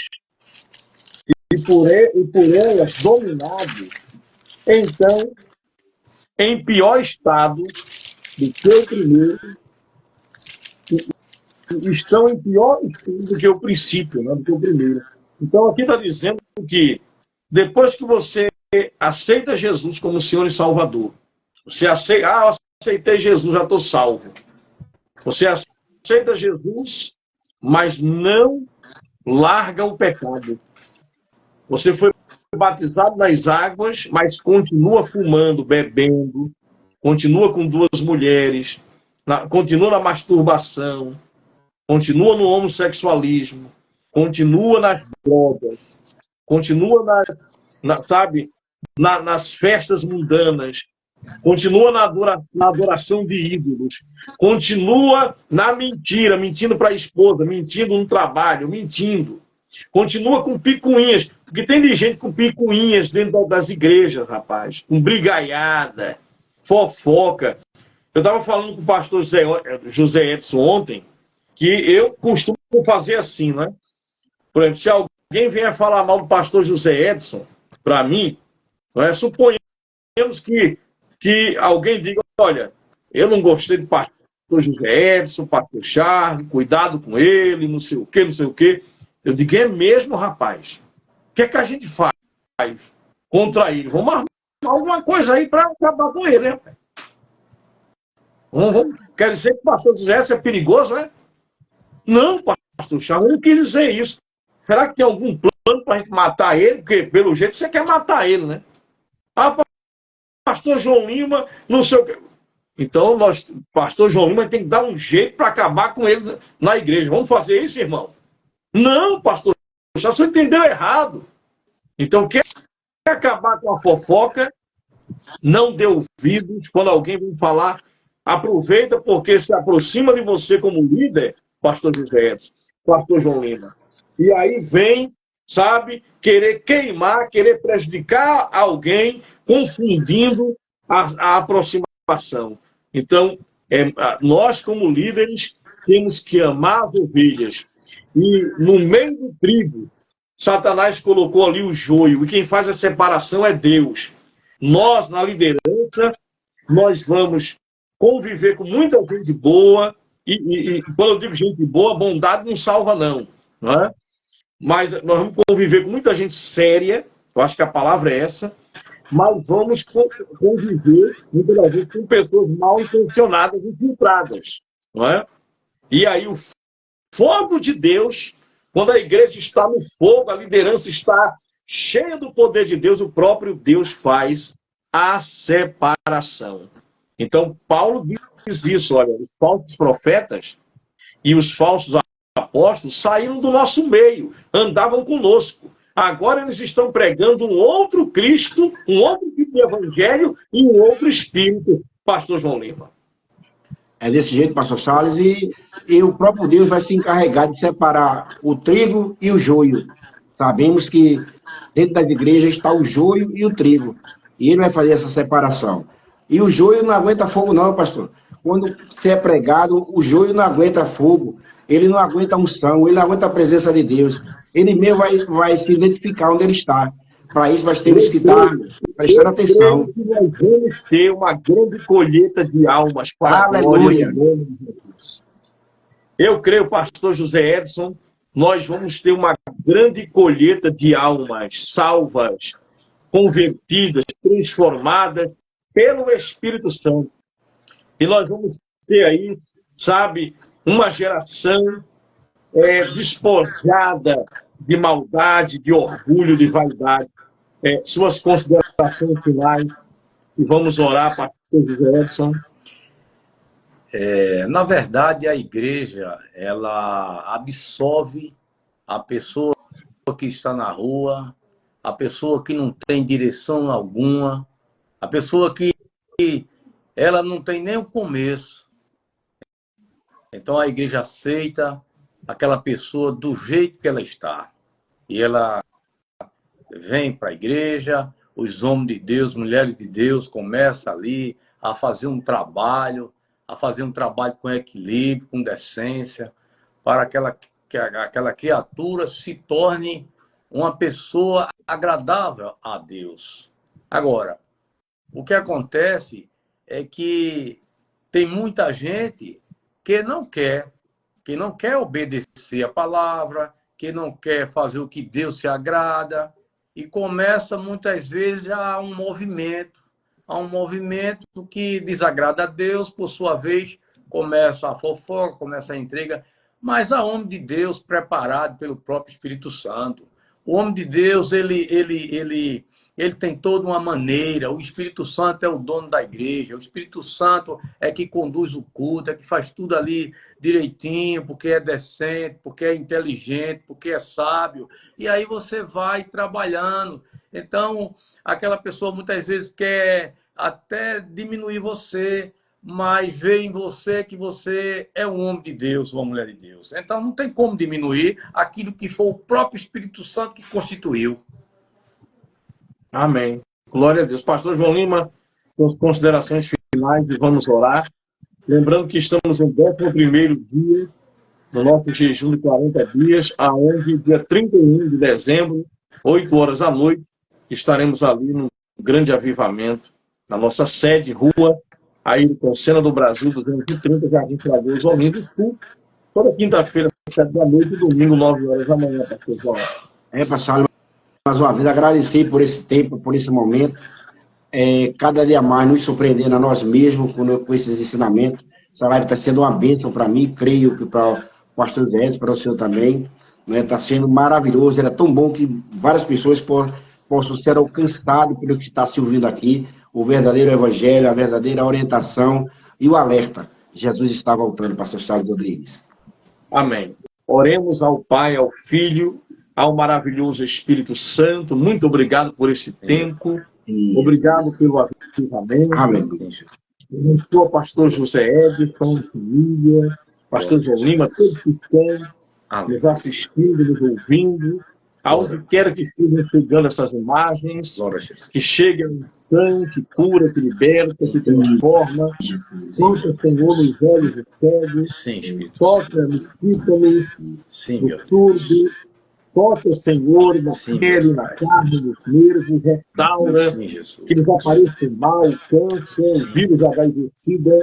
e por elas dominados, então, em pior estado do que o primeiro, estão em pior estado do que o princípio, né, do que o primeiro. Então, aqui está dizendo que depois que você aceita Jesus como Senhor e Salvador, você aceita, eu aceitei Jesus, já estou salvo. Você aceita Jesus, mas não larga o pecado. Você foi batizado nas águas, mas continua fumando, bebendo, continua com 2 mulheres, continua na masturbação, continua no homossexualismo, continua nas drogas, continua nas festas mundanas, continua na adoração de ídolos, continua na mentira, mentindo para a esposa, mentindo no trabalho, mentindo, continua com picuinhas, Porque tem de gente com picuinhas dentro das igrejas, rapaz, com brigaiada, fofoca. Eu estava falando com o pastor José Edson ontem, que eu costumo fazer assim, né? Por exemplo, se alguém vier falar mal do pastor José Edson, para mim, não é? Suponhamos que alguém diga, olha, eu não gostei do pastor José Edson, pastor Charles, cuidado com ele, não sei o quê, não sei o quê. Eu digo, é mesmo, rapaz? O que é que a gente faz contra ele? Vamos arrumar alguma coisa aí para acabar com ele, né? Quer dizer que o pastor José Edson é perigoso, né? Não, pastor Charles, eu não quis dizer isso. Será que tem algum plano para a gente matar ele? Porque, pelo jeito, você quer matar ele, né? Ah, pastor João Lima, não sei o quê. Então, pastor João Lima tem que dar um jeito para acabar com ele na igreja. Vamos fazer isso, irmão? Não, pastor, você entendeu errado. Então, quer acabar com a fofoca, não dê ouvidos. Quando alguém vem falar, aproveita, porque se aproxima de você como líder, pastor José Edson, pastor João Lima. E aí vem, sabe, querer queimar, querer prejudicar alguém, confundindo a aproximação. Então, nós, como líderes, temos que amar as ovelhas. E no meio do trigo, Satanás colocou ali o joio, e quem faz a separação é Deus. Nós, na liderança, nós vamos conviver com muita gente boa, e quando eu digo gente boa, bondade não salva, não é? Mas nós vamos conviver com muita gente séria, eu acho que a palavra é essa, mas vamos conviver muitas vezes com pessoas mal intencionadas, infiltradas, não é? E aí o fogo de Deus, quando a igreja está no fogo, a liderança está cheia do poder de Deus, o próprio Deus faz a separação. Então, Paulo diz isso, olha, os falsos profetas e os falsos apóstolos saíram do nosso meio, andavam conosco. Agora eles estão pregando um outro Cristo, um outro tipo de evangelho e um outro espírito, pastor João Lima. É desse jeito, pastor Charles, e o próprio Deus vai se encarregar de separar o trigo e o joio. Sabemos que dentro das igrejas está o joio e o trigo, e ele vai fazer essa separação. E o joio não aguenta fogo não, pastor. Quando você é pregado, o joio não aguenta fogo, ele não aguenta unção, ele não aguenta a presença de Deus. Ele mesmo vai se identificar onde ele está. Para isso, nós temos que estar prestando atenção. Nós vamos ter uma grande colheita de almas para a glória do nome de Jesus. Eu creio, pastor José Edson, nós vamos ter uma grande colheita de almas salvas, convertidas, transformadas pelo Espírito Santo. E nós vamos ter aí, sabe, uma geração despojada de maldade, de orgulho, de vaidade. Suas considerações finais, e vamos orar, pastor José Edson. Na verdade, a igreja, ela absorve a pessoa que está na rua, a pessoa que não tem direção alguma, a pessoa que ela não tem nem o começo. Então a igreja aceita aquela pessoa do jeito que ela está. E ela vem para a igreja, os homens de Deus, mulheres de Deus, começam ali a fazer um trabalho com equilíbrio, com decência, para que aquela criatura se torne uma pessoa agradável a Deus. Agora, o que acontece é que tem muita gente que não quer obedecer a palavra, que não quer fazer o que Deus se agrada, e começa muitas vezes a um movimento que desagrada a Deus, por sua vez, começa a fofoca, começa a intriga, mas a homem de Deus preparado pelo próprio Espírito Santo. O homem de Deus, ele tem toda uma maneira. O Espírito Santo é o dono da igreja. O Espírito Santo é que conduz o culto, é que faz tudo ali direitinho, porque é decente, porque é inteligente, porque é sábio. E aí você vai trabalhando. Então, aquela pessoa muitas vezes quer até diminuir você, mas vê em você que você é um homem de Deus, uma mulher de Deus. Então, não tem como diminuir aquilo que foi o próprio Espírito Santo que constituiu. Amém. Glória a Deus. Pastor João Lima, com as considerações finais, e vamos orar. Lembrando que estamos no 11º dia do nosso jejum de 40 dias, aonde dia 31 de dezembro, 8 horas da noite, estaremos ali no grande avivamento, na nossa sede, rua Ayrton Senna do Brasil, 230, Jardim Fragoso, Olinda Sul, toda quinta-feira, 7 da noite e domingo, 9 horas da manhã, pastor João. Pastor, mais uma vez, agradecer por esse tempo, por esse momento. Cada dia mais nos surpreendendo a nós mesmos com esses ensinamentos. Essa live está sendo uma bênção para mim, creio que para o pastor Zé, para o senhor também. Está sendo maravilhoso, era tão bom que várias pessoas possam ser alcançadas pelo que está se ouvindo aqui, o verdadeiro evangelho, a verdadeira orientação e o alerta. Jesus está voltando, pastor Charles Rodrigues. Amém. Oremos ao Pai, ao Filho, ao maravilhoso Espírito Santo. Muito obrigado por esse tempo. Obrigado pelo avivamento. Amém. Ao pastor José Edson, família, pastor João Lima, todos que estão nos assistindo, nos ouvindo, aonde quer que estejam chegando essas imagens, que chegue a unção, que cura, que liberta, que transforma. Toca, Senhor, nos olhos dos cegos, toca nos tímpanos, no surdo, toca, Senhor, na pele, na carne, nos nervos, restaura, que desapareça o mal, o câncer, o vírus HIV-Sida.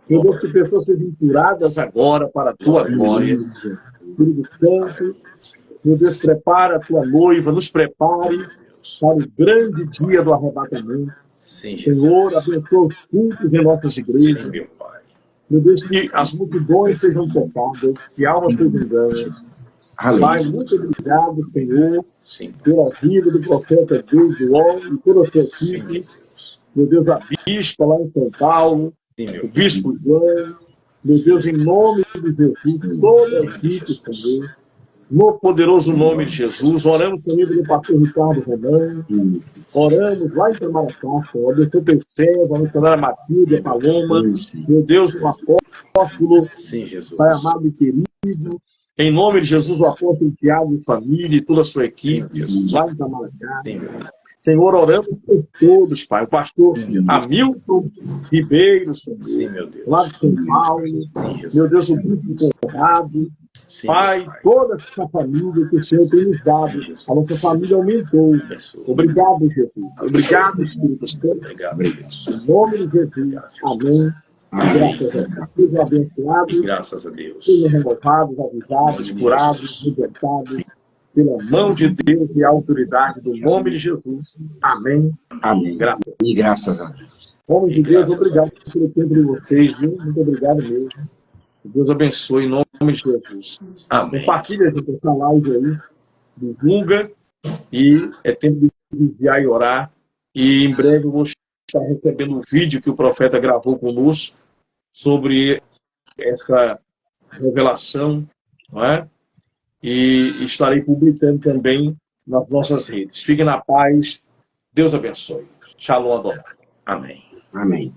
Meu Deus, que pessoas sejam curadas agora para a tua glória. Espírito Santo, meu Deus, prepara a tua noiva, nos prepare para o grande dia do arrebatamento. Senhor, abençoa os cultos em nossas igrejas. Meu Deus, que as multidões sejam tocadas, que almas sejam ganhas. Pai, muito obrigado, Senhor, pela vida do profeta Deus do e toda a sua equipe. Meu Deus, a bispa lá em São Paulo, o bispo João. Meu Deus, em nome de Jesus, toda a equipe, Senhor, no poderoso nome de Jesus, oramos também pelo pastor Ricardo Romano, oramos lá em Tamaracá, Senhor, abençoa teu servo, a missionária Matilde, a Paloma, meu Deus, o apóstolo, Pai amado e querido, em nome de Jesus, o apóstolo Tiago e família e toda a sua equipe, lá em Tamaracá. Senhor, oramos por todos, Pai. O pastor Hamilton Ribeiro, Senhor, lá de São Paulo. Meu Deus, o bispo Conrado. Pai, toda essa família que o Senhor tem nos dado. A nossa família aumentou. Obrigado, Jesus. Obrigado, Espírito Santo. Em nome de Jesus. Amém. Graças a Deus. Sejam abençoados. Graças a Deus. Sejam renovados, avisados, curados, libertados. Pela mão de Deus e a autoridade do nome de Jesus. Amém. Amém. E graças a Deus. Homens de Deus, obrigado pelo tempo de vocês, viu? Muito obrigado mesmo. Que Deus abençoe em nome de Jesus. Amém. Compartilha essa live aí, divulga, e é tempo de vigiar e orar. E em breve eu vou estar recebendo um vídeo que o profeta gravou conosco sobre essa revelação, não é? E estarei publicando também nas nossas redes. Fiquem na paz. Deus abençoe. Shalom Adonai. Amém. Amém.